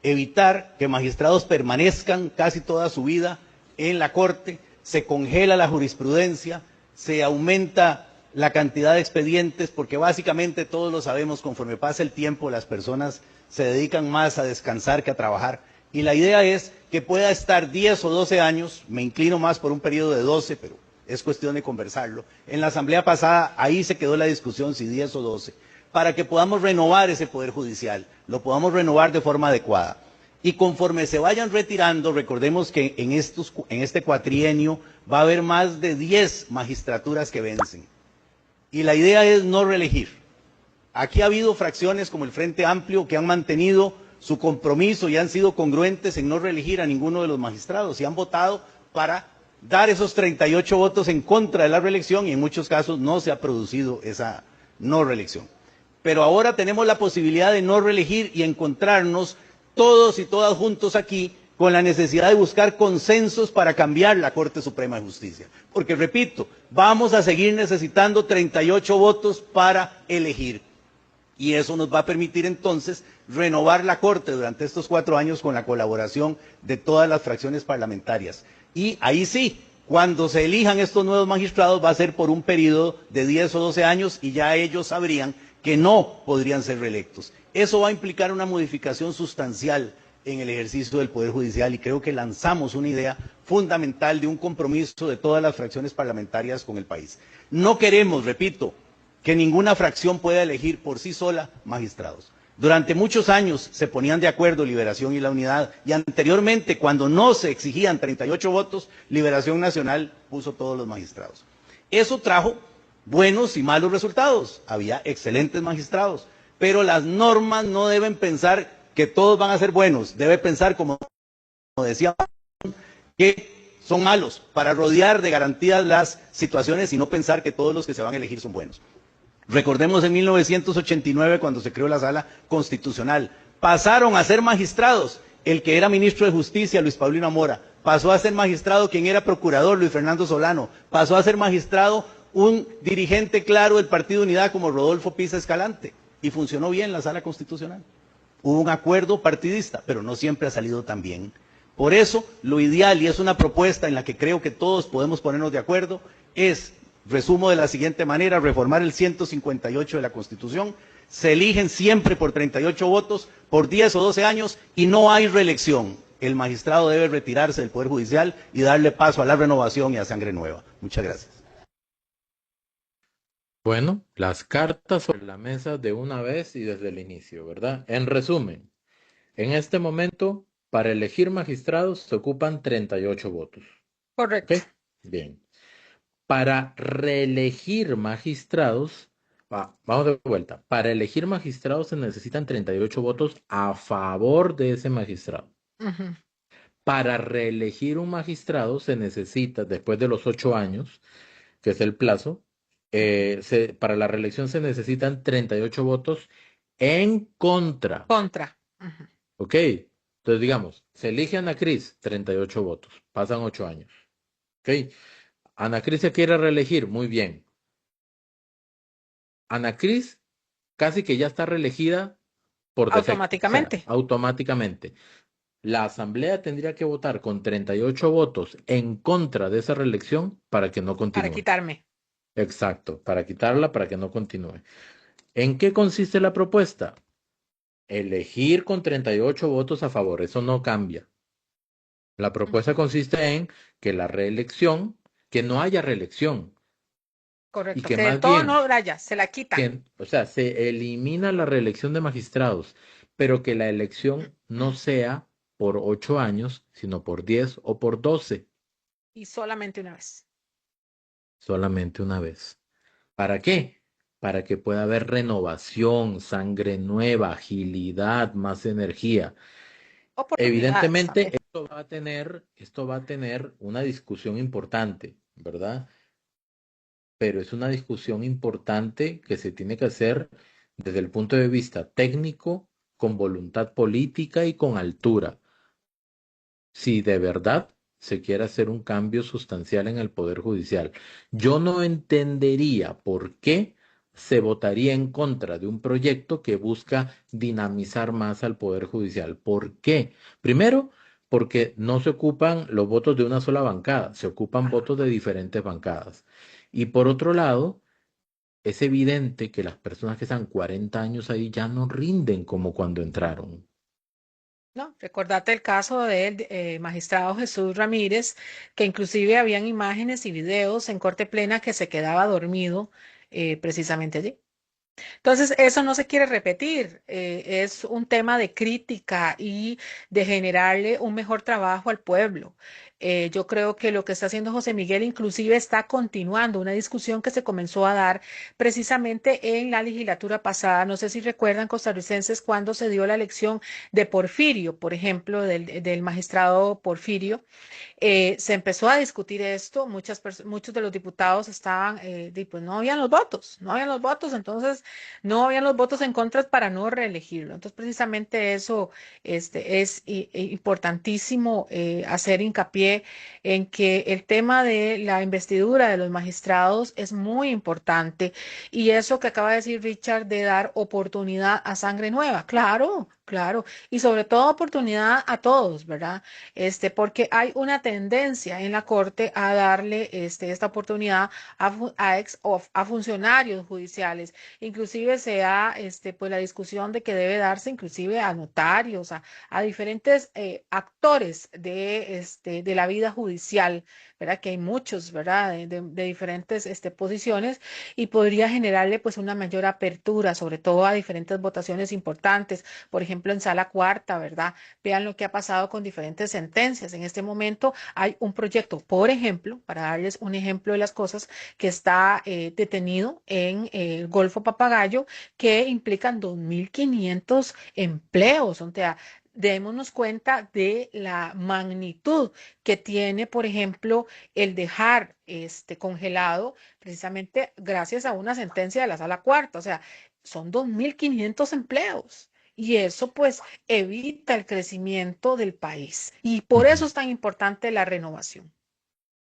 Evitar que magistrados permanezcan casi toda su vida en la Corte, se congela la jurisprudencia, se aumenta la cantidad de expedientes, porque básicamente todos lo sabemos, conforme pasa el tiempo las personas se dedican más a descansar que a trabajar. Y la idea es que pueda estar 10 o 12 años, me inclino más por un periodo de 12, pero es cuestión de conversarlo. En la asamblea pasada, ahí se quedó la discusión si 10 o 12, para que podamos renovar ese Poder Judicial, lo podamos renovar de forma adecuada. Y conforme se vayan retirando, recordemos que en este cuatrienio va a haber más de 10 magistraturas que vencen. Y la idea es no reelegir. Aquí ha habido fracciones como el Frente Amplio que han mantenido su compromiso y han sido congruentes en no reelegir a ninguno de los magistrados y han votado para dar esos 38 votos en contra de la reelección y en muchos casos no se ha producido esa no reelección. Pero ahora tenemos la posibilidad de no reelegir y encontrarnos todos y todas juntos aquí con la necesidad de buscar consensos para cambiar la Corte Suprema de Justicia. Porque, repito, vamos a seguir necesitando 38 votos para elegir. Y eso nos va a permitir entonces renovar la Corte durante estos 4 años con la colaboración de todas las fracciones parlamentarias. Y ahí sí, cuando se elijan estos nuevos magistrados va a ser por un periodo de 10 o 12 años y ya ellos sabrían que no podrían ser reelectos. Eso va a implicar una modificación sustancial en el ejercicio del Poder Judicial y creo que lanzamos una idea fundamental de un compromiso de todas las fracciones parlamentarias con el país. No queremos, repito, que ninguna fracción pueda elegir por sí sola magistrados. Durante muchos años se ponían de acuerdo Liberación y la Unidad y anteriormente, cuando no se exigían 38 votos, Liberación Nacional puso todos los magistrados. Eso trajo buenos y malos resultados. Había excelentes magistrados, pero las normas no deben pensar que todos van a ser buenos. Debe pensar, como decía, que son malos para rodear de garantías las situaciones y no pensar que todos los que se van a elegir son buenos. Recordemos en 1989 cuando se creó la Sala Constitucional. Pasaron a ser magistrados el que era ministro de Justicia, Luis Paulino Amora. Pasó a ser magistrado quien era procurador, Luis Fernando Solano. Pasó a ser magistrado un dirigente claro del Partido Unidad como Rodolfo Pisa Escalante. Y funcionó bien la Sala Constitucional. Hubo un acuerdo partidista, pero no siempre ha salido tan bien. Por eso, lo ideal, y es una propuesta en la que creo que todos podemos ponernos de acuerdo, es, resumo de la siguiente manera, reformar el 158 de la Constitución. Se eligen siempre por 38 votos, por 10 o 12 años, y no hay reelección. El magistrado debe retirarse del Poder Judicial y darle paso a la renovación y a sangre nueva. Muchas gracias. Bueno, las cartas sobre la mesa de una vez y desde el inicio, ¿verdad? En resumen, en este momento, para elegir magistrados se ocupan 38 votos. Correcto. ¿Ok? Bien. Para reelegir magistrados, vamos de vuelta. Para elegir magistrados se necesitan 38 votos a favor de ese magistrado. Ujú. Para reelegir un magistrado se necesita, después de los 8 años, que es el plazo, para la reelección se necesitan 38 votos en contra. Contra. Ujú. ¿Ok? Entonces, digamos, se elige a Ana Cris, 38 votos, pasan 8 años. ¿Ok? Ana Cris se quiere reelegir, muy bien. Ana Cris casi que ya está reelegida por defecto, Automáticamente. o sea, automáticamente. La Asamblea tendría que votar con 38 votos en contra de esa reelección para que no continúe. Para quitarme. Exacto, para quitarla, para que no continúe. ¿En qué consiste la propuesta? Elegir con 38 votos a favor, eso no cambia. La propuesta consiste en que la reelección, que no haya reelección, Correcto. y que Que de más todo bien, no raya, se la quitan. o sea, se elimina la reelección de magistrados, pero que la elección no sea por 8 años, sino por 10 o por 12, Y solamente una vez. solamente una vez. ¿Para qué? Para que pueda haber renovación, sangre nueva, agilidad, más energía. Oportunidades Evidentemente, también. esto va a tener una discusión importante, ¿verdad? Pero es una discusión importante que se tiene que hacer desde el punto de vista técnico, con voluntad política y con altura. Si de verdad se quiere hacer un cambio sustancial en el Poder Judicial. Yo no entendería por qué se votaría en contra de un proyecto que busca dinamizar más al Poder Judicial. ¿Por qué? Primero, porque no se ocupan los votos de una sola bancada, se ocupan votos de diferentes bancadas. Y por otro lado, es evidente que las personas que están 40 años ahí ya no rinden como cuando entraron. ¿No? Recordate el caso del magistrado Jesús Ramírez, que inclusive habían imágenes y videos en Corte Plena que se quedaba dormido precisamente allí. Entonces, eso no se quiere repetir. Es un tema de crítica y de generarle un mejor trabajo al pueblo. Yo creo que lo que está haciendo José Miguel inclusive está continuando una discusión que se comenzó a dar precisamente en la legislatura pasada. No sé si recuerdan, costarricenses, cuando se dio la elección de Porfirio, por ejemplo, del magistrado Porfirio. Se empezó a discutir esto, muchos de los diputados estaban, pues no habían los votos, no habían los votos, entonces no habían los votos en contra para no reelegirlo. Entonces, precisamente eso es importantísimo hacer hincapié en que el tema de la investidura de los magistrados es muy importante y eso que acaba de decir Richard de dar oportunidad a sangre nueva, claro. Claro, y sobre todo oportunidad a todos, ¿verdad? Porque hay una tendencia en la Corte a darle esta oportunidad a funcionarios judiciales. Inclusive se ha pues la discusión de que debe darse inclusive a notarios, a diferentes actores de la vida judicial, ¿verdad? Que hay muchos, ¿verdad? De diferentes posiciones y podría generarle pues una mayor apertura, sobre todo a diferentes votaciones importantes, por ejemplo, en sala cuarta, ¿verdad? Vean lo que ha pasado con diferentes sentencias. En este momento hay un proyecto, por ejemplo, para darles un ejemplo de las cosas, que está detenido en el Golfo Papagayo, que implican 2.500 empleos. O sea, démonos cuenta de la magnitud que tiene, por ejemplo, el dejar congelado precisamente gracias a una sentencia de la sala cuarta. O sea, son 2.500 empleos. Y eso pues evita el crecimiento del país. Y por eso Ujú. es tan importante la renovación.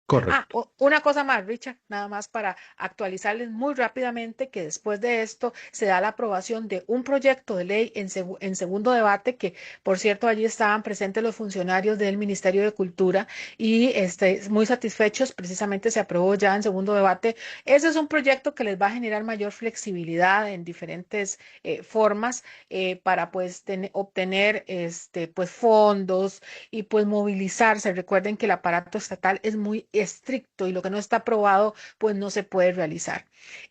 Correcto. Una cosa más, Richard, nada más para actualizarles muy rápidamente que después de esto se da la aprobación de un proyecto de ley en segundo debate, que por cierto allí estaban presentes los funcionarios del Ministerio de Cultura y muy satisfechos, precisamente se aprobó ya en segundo debate. Ese es un proyecto que les va a generar mayor flexibilidad en diferentes formas para pues obtener pues fondos y pues movilizarse. Recuerden que el aparato estatal es muy estricto y lo que no está aprobado pues no se puede realizar.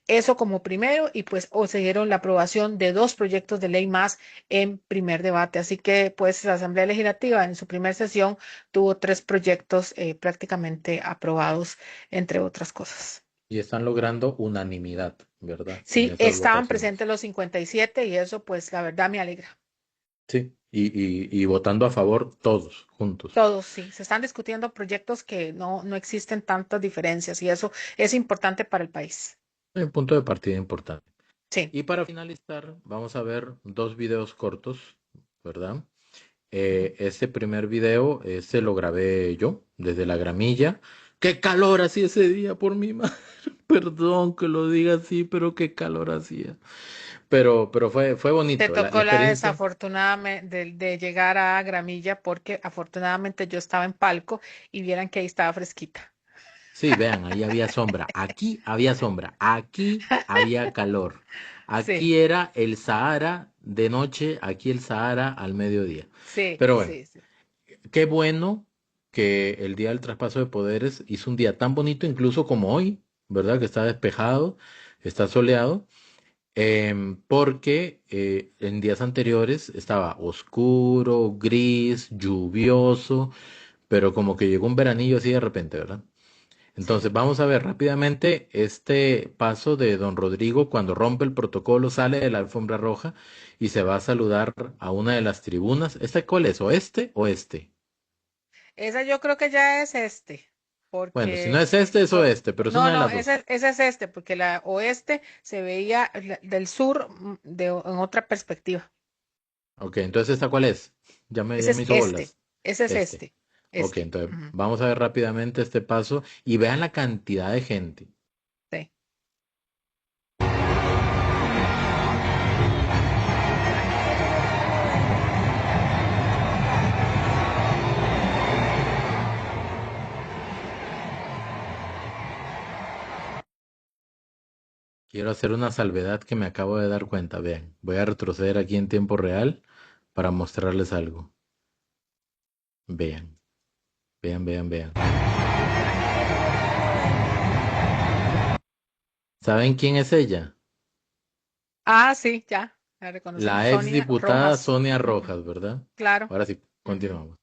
Eso como primero y pues o se dieron la aprobación de dos proyectos de ley más en primer debate. Así que pues la Asamblea Legislativa en su primera sesión tuvo tres proyectos prácticamente aprobados, entre otras cosas. Y están logrando unanimidad, ¿verdad? En Sí, esas estaban votaciones. presentes los 57 y eso pues la verdad me alegra. Sí. Y votando a favor todos juntos. Todos, sí, se están discutiendo proyectos que no existen tantas diferencias y eso es importante para el país. Un punto de partida importante. Sí, Y para finalizar, vamos a ver dos videos cortos, ¿verdad? Este primer video, este lo grabé yo desde la gramilla. ¡Qué calor hacía ese día por mi madre! Perdón que lo diga así, pero qué calor hacía. Pero fue te bonito. La tocó la experiencia. desafortunadamente de llegar a Gramilla porque afortunadamente yo estaba en Palco y vieran que ahí estaba fresquita. Sí, vean, ahí había sombra. Aquí había sombra. Aquí había calor. Sí, Aquí era el Sahara de noche, aquí el Sahara al mediodía. sí, Pero bueno, sí, sí. qué bueno que el día del traspaso de poderes hizo un día tan bonito, incluso como hoy, ¿verdad? Que está despejado, está soleado, porque en días anteriores estaba oscuro, gris, lluvioso, pero como que llegó un veranillo así de repente, ¿verdad? Entonces Sí. vamos a ver rápidamente este paso de don Rodrigo cuando rompe el protocolo, sale de la alfombra roja y se va a saludar a una de las tribunas. ¿Esta cuál es? ¿Oeste o este? Esa yo creo que ya es Bueno, si no porque es este, es oeste, pero es no, una de no, las dos. ese es porque la oeste se veía del sur en otra perspectiva. Ok, entonces ¿esta cuál es? Ese Ya me es hizo bolas. ese es Este. Ok, este. entonces Ujú, vamos a ver rápidamente este paso y vean la cantidad de gente. sí. Quiero hacer una salvedad que me acabo de dar cuenta. Vean, voy a retroceder aquí en tiempo real para mostrarles algo. Vean, vean. ¿Saben quién es ella? Sí, ya, la reconocemos. La ex Sonia diputada Rojas. Sonia Ujú, Rojas, ¿verdad? claro. Ahora sí, Ujú. continuamos.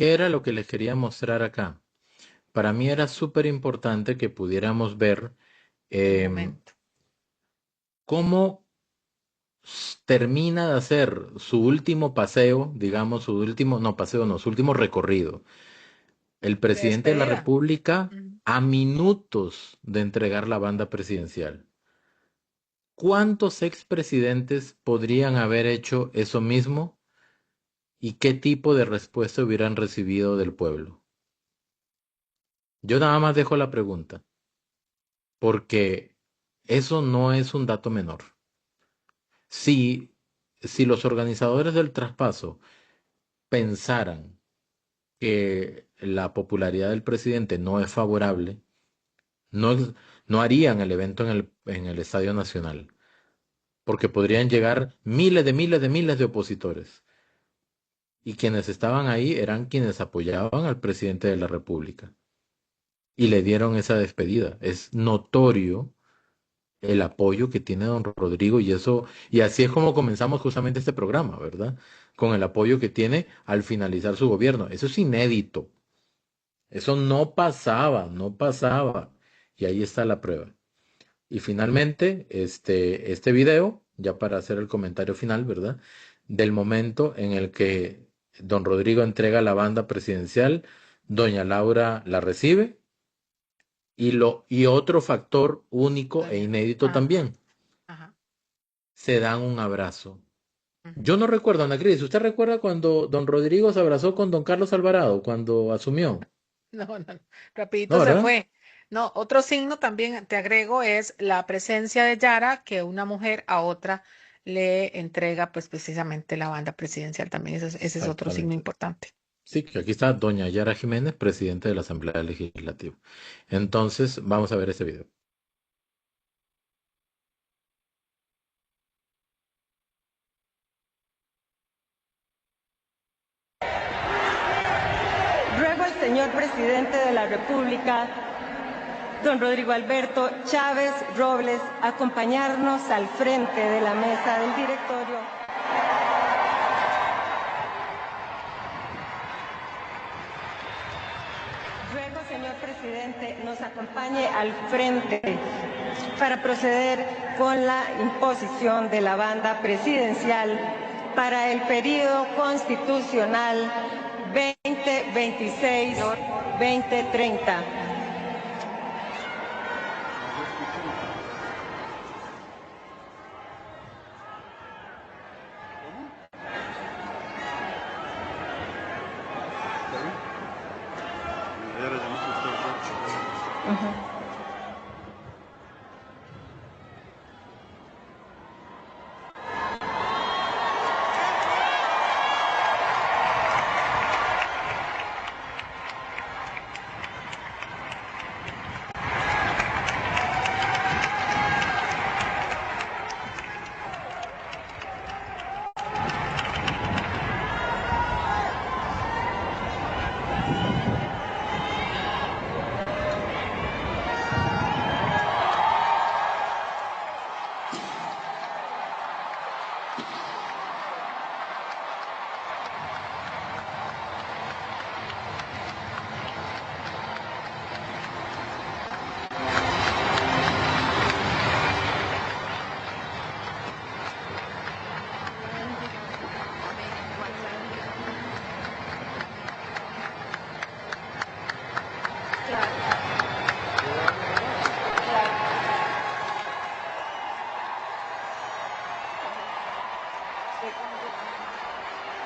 ¿Qué era lo que les quería mostrar acá? Para mí era súper importante que pudiéramos ver Un em, momento. cómo termina de hacer su último paseo, digamos, su último, no paseo, no, su último recorrido. El De presidente de la despedida. República Ujú. a minutos de entregar la banda presidencial. ¿Cuántos expresidentes podrían haber hecho eso mismo y qué tipo de respuesta hubieran recibido del pueblo? Yo nada más dejo la pregunta, porque eso no es un dato menor. Si, si los organizadores del traspaso pensaran que la popularidad del presidente no es favorable, no, no harían el evento en el Estadio Nacional, porque podrían llegar miles de opositores. Y quienes estaban ahí eran quienes apoyaban al presidente de la República. Y le dieron esa despedida. Es notorio el apoyo que tiene don Rodrigo y eso, y así es como comenzamos justamente este programa, ¿verdad? Con el apoyo que tiene al finalizar su gobierno. Eso es inédito. Eso no pasaba, no pasaba. Y ahí está la prueba. Y finalmente, este video, ya para hacer el comentario final, ¿verdad? Del momento en el que don Rodrigo entrega la banda presidencial, doña Laura la recibe y otro factor único e Doña. inédito Ajá, también, ajá. se dan un abrazo. Ujú. Yo no recuerdo, Ana Cris, ¿usted recuerda cuando don Rodrigo se abrazó con don Carlos Alvarado cuando asumió? No, no, no. No, Rapidito se ¿verdad? fue. No, otro signo también te agrego es la presencia de Yara, que una mujer a otra le entrega pues precisamente la banda presidencial también. Ese es otro signo Exactamente. importante. Sí, que aquí está doña Yara Jiménez, presidente de la Asamblea Legislativa. Entonces, vamos a ver ese video. Ruego al señor presidente de la República, don Rodrigo Alberto Chávez Robles, acompañarnos al frente de la mesa del directorio. Ruego, señor presidente, nos acompañe al frente para proceder con la imposición de la banda presidencial para el período constitucional 2026-2030.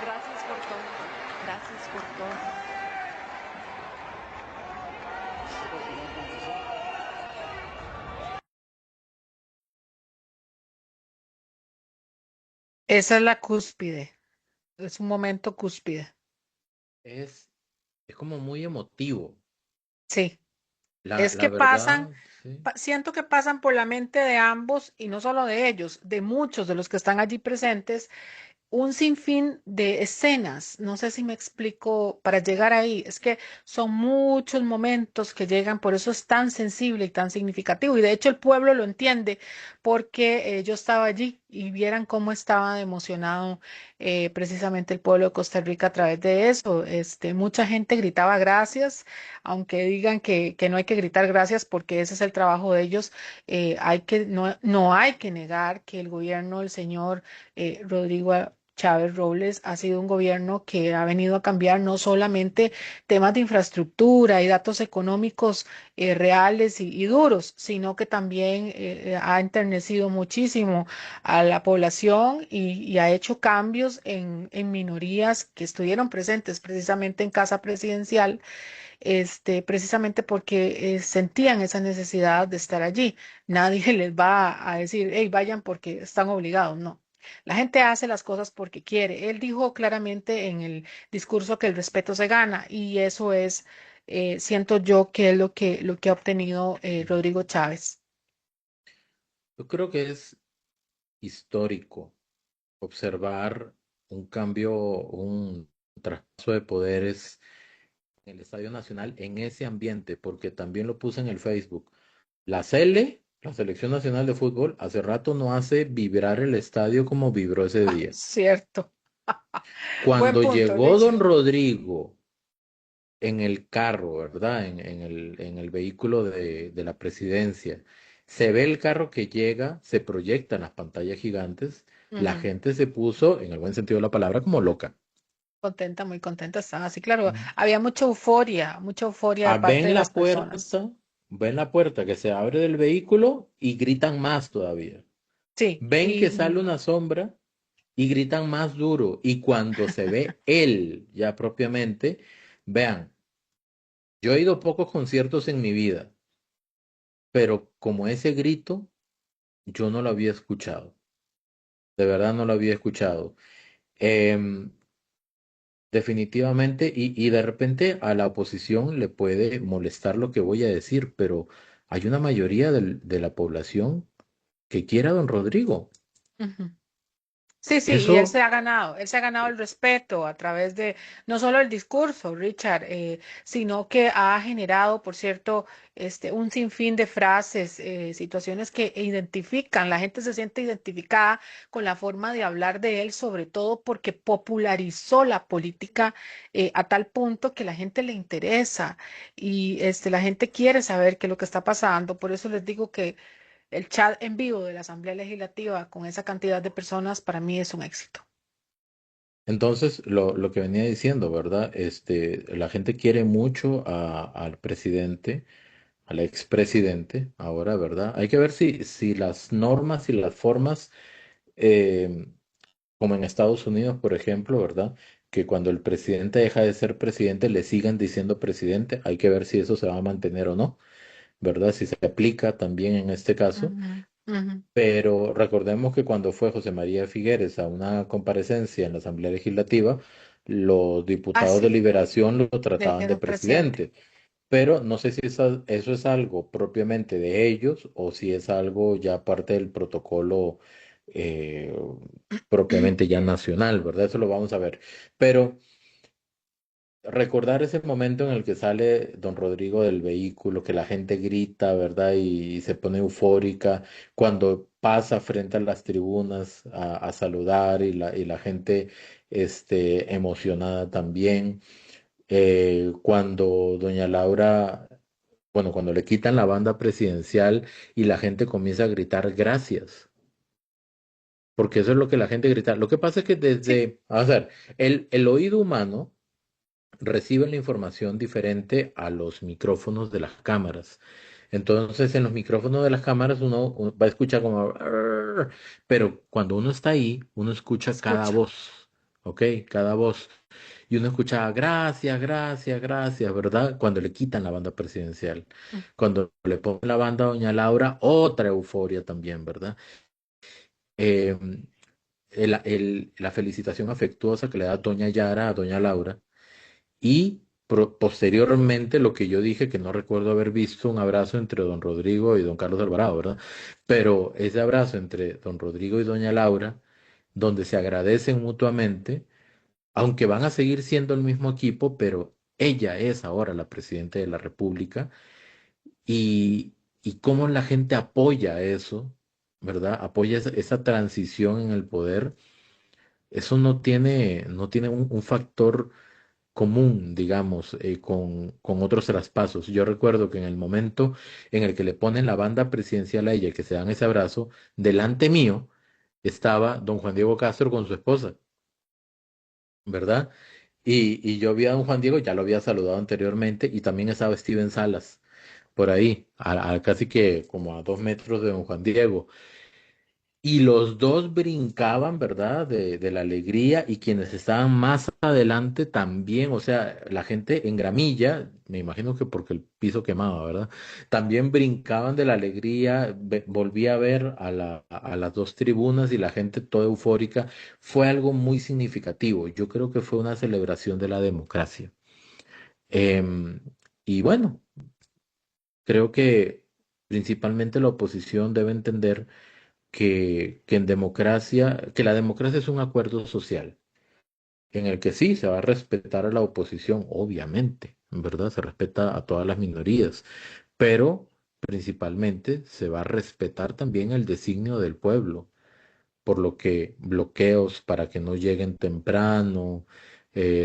Gracias por todo. Gracias por todo. Esa es la cúspide. Es un momento cúspide. Es, es como muy emotivo. Sí. La, Es la que pasan, verdad, sí. siento que pasan por la mente de ambos y no solo de ellos, de muchos de los que están allí presentes, un sinfín de escenas. No sé si me explico para llegar ahí. Es que son muchos momentos que llegan, por eso es tan sensible y tan significativo. Y de hecho el pueblo lo entiende porque yo estaba allí y vieran cómo estaba emocionado precisamente el pueblo de Costa Rica a través de eso. Mucha gente gritaba gracias, aunque digan que no hay que gritar gracias porque ese es el trabajo de ellos. No hay que negar que el gobierno del señor Rodrigo Chávez Robles ha sido un gobierno que ha venido a cambiar no solamente temas de infraestructura y datos económicos reales y duros, sino que también ha enternecido muchísimo a la población y ha hecho cambios en minorías que estuvieron presentes precisamente en Casa Presidencial, precisamente porque sentían esa necesidad de estar allí. Nadie les va a decir, hey, vayan porque están obligados, no. La gente hace las cosas porque quiere. Él dijo claramente en el discurso que el respeto se gana y eso es, siento yo que es lo que ha obtenido Rodrigo Chávez. Yo creo que es histórico observar un cambio, un traspaso de poderes en el Estadio Nacional en ese ambiente, porque también lo puse en el Facebook. La Selección Nacional de Fútbol, hace rato no hace vibrar el estadio como vibró ese día. Cierto. Buen Cuando punto, llegó don Richard. Rodrigo en el carro, ¿verdad? En el vehículo de la presidencia, se ve el carro que llega, se proyecta en las pantallas gigantes, la Ujú. gente se puso, en el buen sentido de la palabra, como loca. Contenta, muy contenta estaba. Sí, claro, había mucha euforia de parte de Ven las la personas. puerta, ven la puerta que se abre del vehículo y gritan más todavía. Sí, Ven que y sale una sombra y gritan más duro. Y cuando se ve él ya propiamente, vean, yo he ido a pocos conciertos en mi vida, pero como ese grito, yo no lo había escuchado. De verdad no lo había escuchado. Em, Definitivamente, y de repente a la oposición le puede molestar lo que voy a decir, pero hay una mayoría de la población que quiere a don Rodrigo. ujú. Sí, sí, y Eso, él se ha ganado el respeto a través de no solo el discurso, Richard, sino que ha generado, por cierto, un sinfín de frases, situaciones que identifican, la gente se siente identificada con la forma de hablar de él, sobre todo porque popularizó la política a tal punto que la gente le interesa y la gente quiere saber qué es lo que está pasando. Por eso les digo que el chat en vivo de la Asamblea Legislativa con esa cantidad de personas para mí es un éxito. entonces, lo que venía diciendo, ¿verdad? La gente quiere mucho al presidente, al expresidente, ahora, ¿verdad? Hay que ver si las normas y las formas, eh, como en Estados Unidos, por ejemplo, ¿verdad? Que cuando el presidente deja de ser presidente, le sigan diciendo presidente, hay que ver si eso se va a mantener o no, ¿verdad? Si se aplica también en este caso. Ujú, ujú. Pero recordemos que cuando fue José María Figueres a una comparecencia en la Asamblea Legislativa, los Ah, diputados de sí, Liberación lo trataban de del presidente. presidente. Pero no sé si eso es algo propiamente de ellos o si es algo ya parte del protocolo eh, propiamente ya nacional, ¿verdad? Eso lo vamos a ver. Pero recordar ese momento en el que sale don Rodrigo del vehículo, que la gente grita, ¿verdad? Y se pone eufórica, cuando pasa frente a las tribunas a saludar y la gente emocionada también. Cuando doña Laura, bueno, cuando le quitan la banda presidencial y la gente comienza a gritar gracias. Porque eso es lo que la gente grita. Lo que pasa es que Sí, vamos a ver, el oído humano reciben la información diferente a los micrófonos de las cámaras. Entonces, en los micrófonos de las cámaras uno va a escuchar como, "Arr", pero cuando uno está ahí, uno escucha cada escucha. voz, ¿ok? Cada voz. Y uno escucha, gracias, gracias, gracias, ¿verdad? Cuando le quitan la banda presidencial. Mm. Cuando le ponen la banda a Doña Laura, otra euforia también, ¿verdad? Eh, la felicitación afectuosa que le da Doña Yara a Doña Laura y posteriormente lo que yo dije, que no recuerdo haber visto un abrazo entre don Rodrigo y don Carlos Alvarado, ¿verdad? Pero ese abrazo entre don Rodrigo y doña Laura donde se agradecen mutuamente, aunque van a seguir siendo el mismo equipo, pero ella es ahora la presidenta de la República y cómo la gente apoya eso, ¿verdad? Apoya esa transición en el poder. Eso no tiene un factor común, digamos, con otros traspasos. Yo recuerdo que en el momento en el que le ponen la banda presidencial a ella, y que se dan ese abrazo, delante mío estaba don Juan Diego Castro con su esposa, ¿verdad? Y yo vi a don Juan Diego, ya lo había saludado anteriormente, y también estaba Steven Salas por ahí, casi que como a 2 metros de don Juan Diego. Y los dos brincaban, ¿verdad? De la alegría y quienes estaban más adelante también, o sea, la gente en gramilla, me imagino que porque el piso quemaba, ¿verdad? También brincaban de la alegría, volví a ver a las dos tribunas y la gente toda eufórica. Fue algo muy significativo. Yo creo que fue una celebración de la democracia. Em, y bueno, creo que principalmente la oposición debe entender que en democracia, que la democracia es un acuerdo social, en el que sí se va a respetar a la oposición, obviamente, ¿verdad? Se respeta a todas las minorías, pero principalmente se va a respetar también el designio del pueblo, por lo que bloqueos para que no lleguen temprano,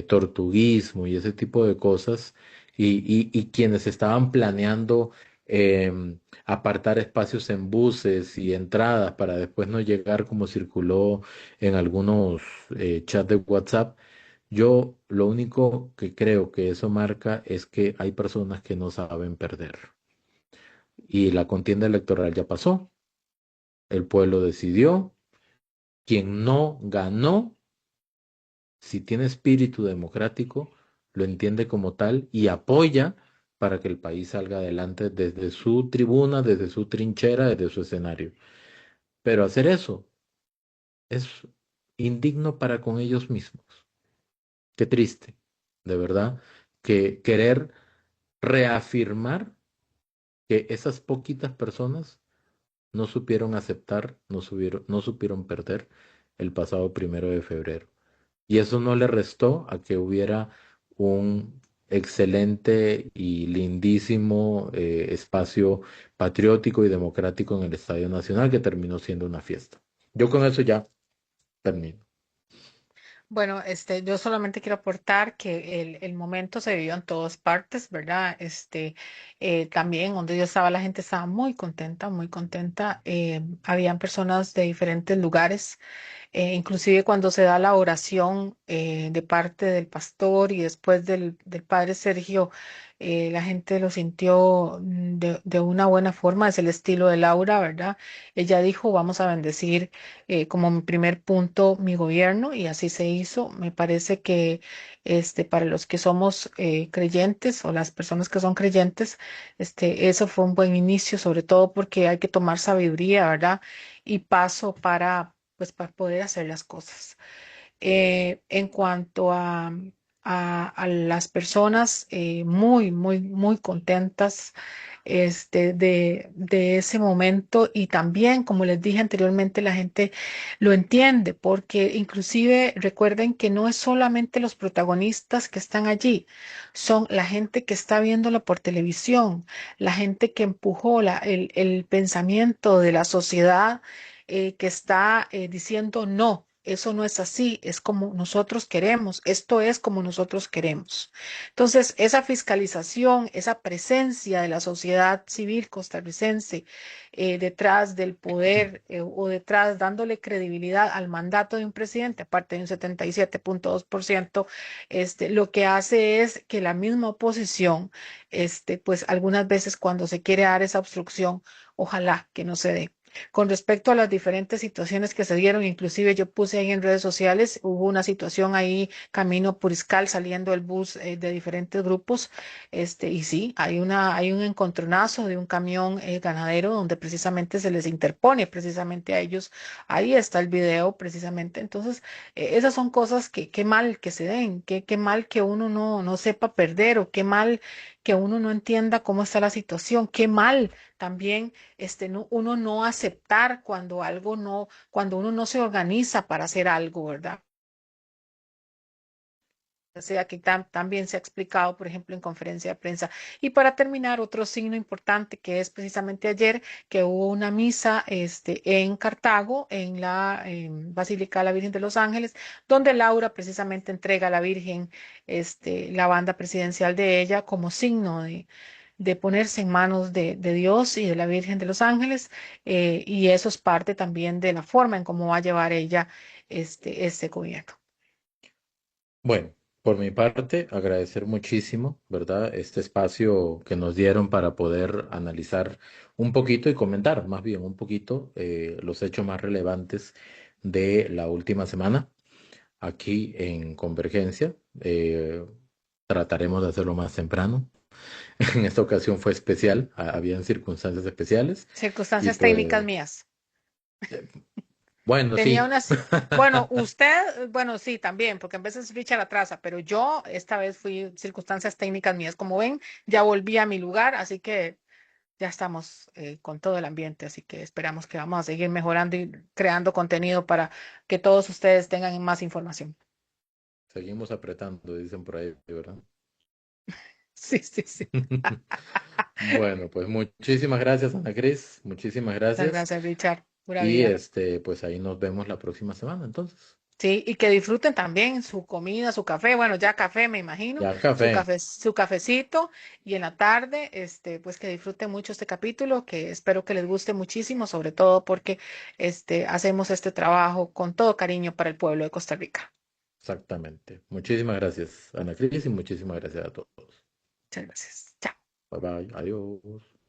tortuguismo y ese tipo de cosas, y quienes estaban planeando apartar espacios en buses y entradas para después no llegar como circuló en algunos chats de WhatsApp. Yo lo único que creo que eso marca es que hay personas que no saben perder. Y la contienda electoral ya pasó, el pueblo decidió, quien no ganó, si tiene espíritu democrático, lo entiende como tal y apoya para que el país salga adelante desde su tribuna, desde su trinchera, desde su escenario. Pero hacer eso es indigno para con ellos mismos. Qué triste, de verdad, que querer reafirmar que esas poquitas personas no supieron aceptar, no supieron perder el pasado 1 de febrero. Y eso no le restó a que hubiera un excelente y lindísimo espacio patriótico y democrático en el Estadio Nacional, que terminó siendo una fiesta. Yo con eso ya termino. Bueno, yo solamente quiero aportar que el momento se vivió en todas partes, ¿verdad? También donde yo estaba, la gente estaba muy contenta, muy contenta. Habían personas de diferentes lugares, inclusive cuando se da la oración de parte del pastor y después del padre Sergio, la gente lo sintió de una buena forma, es el estilo de Laura, ¿verdad? Ella dijo, vamos a bendecir como mi primer punto mi gobierno y así se hizo. Me parece que para los que somos creyentes o las personas que son creyentes, eso fue un buen inicio, sobre todo porque hay que tomar sabiduría, ¿verdad? Y paso para poder hacer las cosas. En cuanto a las personas muy, muy, muy contentas de ese momento y también, como les dije anteriormente, la gente lo entiende porque inclusive recuerden que no es solamente los protagonistas que están allí, son la gente que está viéndolo por televisión, la gente que empujó el pensamiento de la sociedad que está diciendo no. Eso no es así, es como nosotros queremos, esto es como nosotros queremos. Entonces, esa fiscalización, esa presencia de la sociedad civil costarricense detrás del poder o detrás dándole credibilidad al mandato de un presidente, aparte de un 77.2%, lo que hace es que la misma oposición, pues algunas veces cuando se quiere dar esa obstrucción, ojalá que no se dé. Con respecto a las diferentes situaciones que se dieron, inclusive yo puse ahí en redes sociales, hubo una situación ahí camino a Puriscal saliendo el bus de diferentes grupos, y sí, hay un encontronazo de un camión ganadero donde precisamente se les interpone precisamente a ellos. Ahí está el video precisamente. Entonces, esas son cosas que qué mal que se den, qué mal que uno no sepa perder o qué mal que uno no entienda cómo está la situación, qué mal también uno no aceptar cuando uno no se organiza para hacer algo, ¿verdad? O sea, que también se ha explicado, por ejemplo, en conferencia de prensa. Y para terminar, otro signo importante que es precisamente ayer, que hubo una misa en Cartago, en la Basílica de la Virgen de los Ángeles, donde Laura precisamente entrega a la Virgen la banda presidencial de ella como signo de ponerse en manos de Dios y de la Virgen de los Ángeles, y eso es parte también de la forma en cómo va a llevar ella este gobierno. Bueno, por mi parte, agradecer muchísimo, ¿verdad? Este espacio que nos dieron para poder analizar un poquito y comentar más bien un poquito los hechos más relevantes de la última semana aquí en Convergencia. Trataremos de hacerlo más temprano. En esta ocasión fue especial, habían circunstancias especiales y Circunstancias técnicas pues, mías. bueno, Tenía sí. unas, bueno, usted, bueno, sí, también, porque a veces Richard atrasa, pero yo esta vez fui circunstancias técnicas mías. Como ven, ya volví a mi lugar, así que ya estamos con todo el ambiente, así que esperamos que vamos a seguir mejorando y creando contenido para que todos ustedes tengan más información. Seguimos apretando, dicen por ahí, ¿verdad? Sí, sí, sí. Bueno, pues muchísimas gracias, Ana Cris, muchísimas Muchas gracias. gracias, Richard. Pura Y vida. pues ahí nos vemos la próxima semana, entonces. Sí, y que disfruten también su comida, su café, bueno, ya café me imagino, Ya café, su cafecito y en la tarde, pues que disfruten mucho este capítulo, que espero que les guste muchísimo, sobre todo porque hacemos este trabajo con todo cariño para el pueblo de Costa Rica. exactamente. Muchísimas gracias, Ana Cris, y muchísimas gracias a todos. Muchas gracias. Chao. Bye bye, adiós.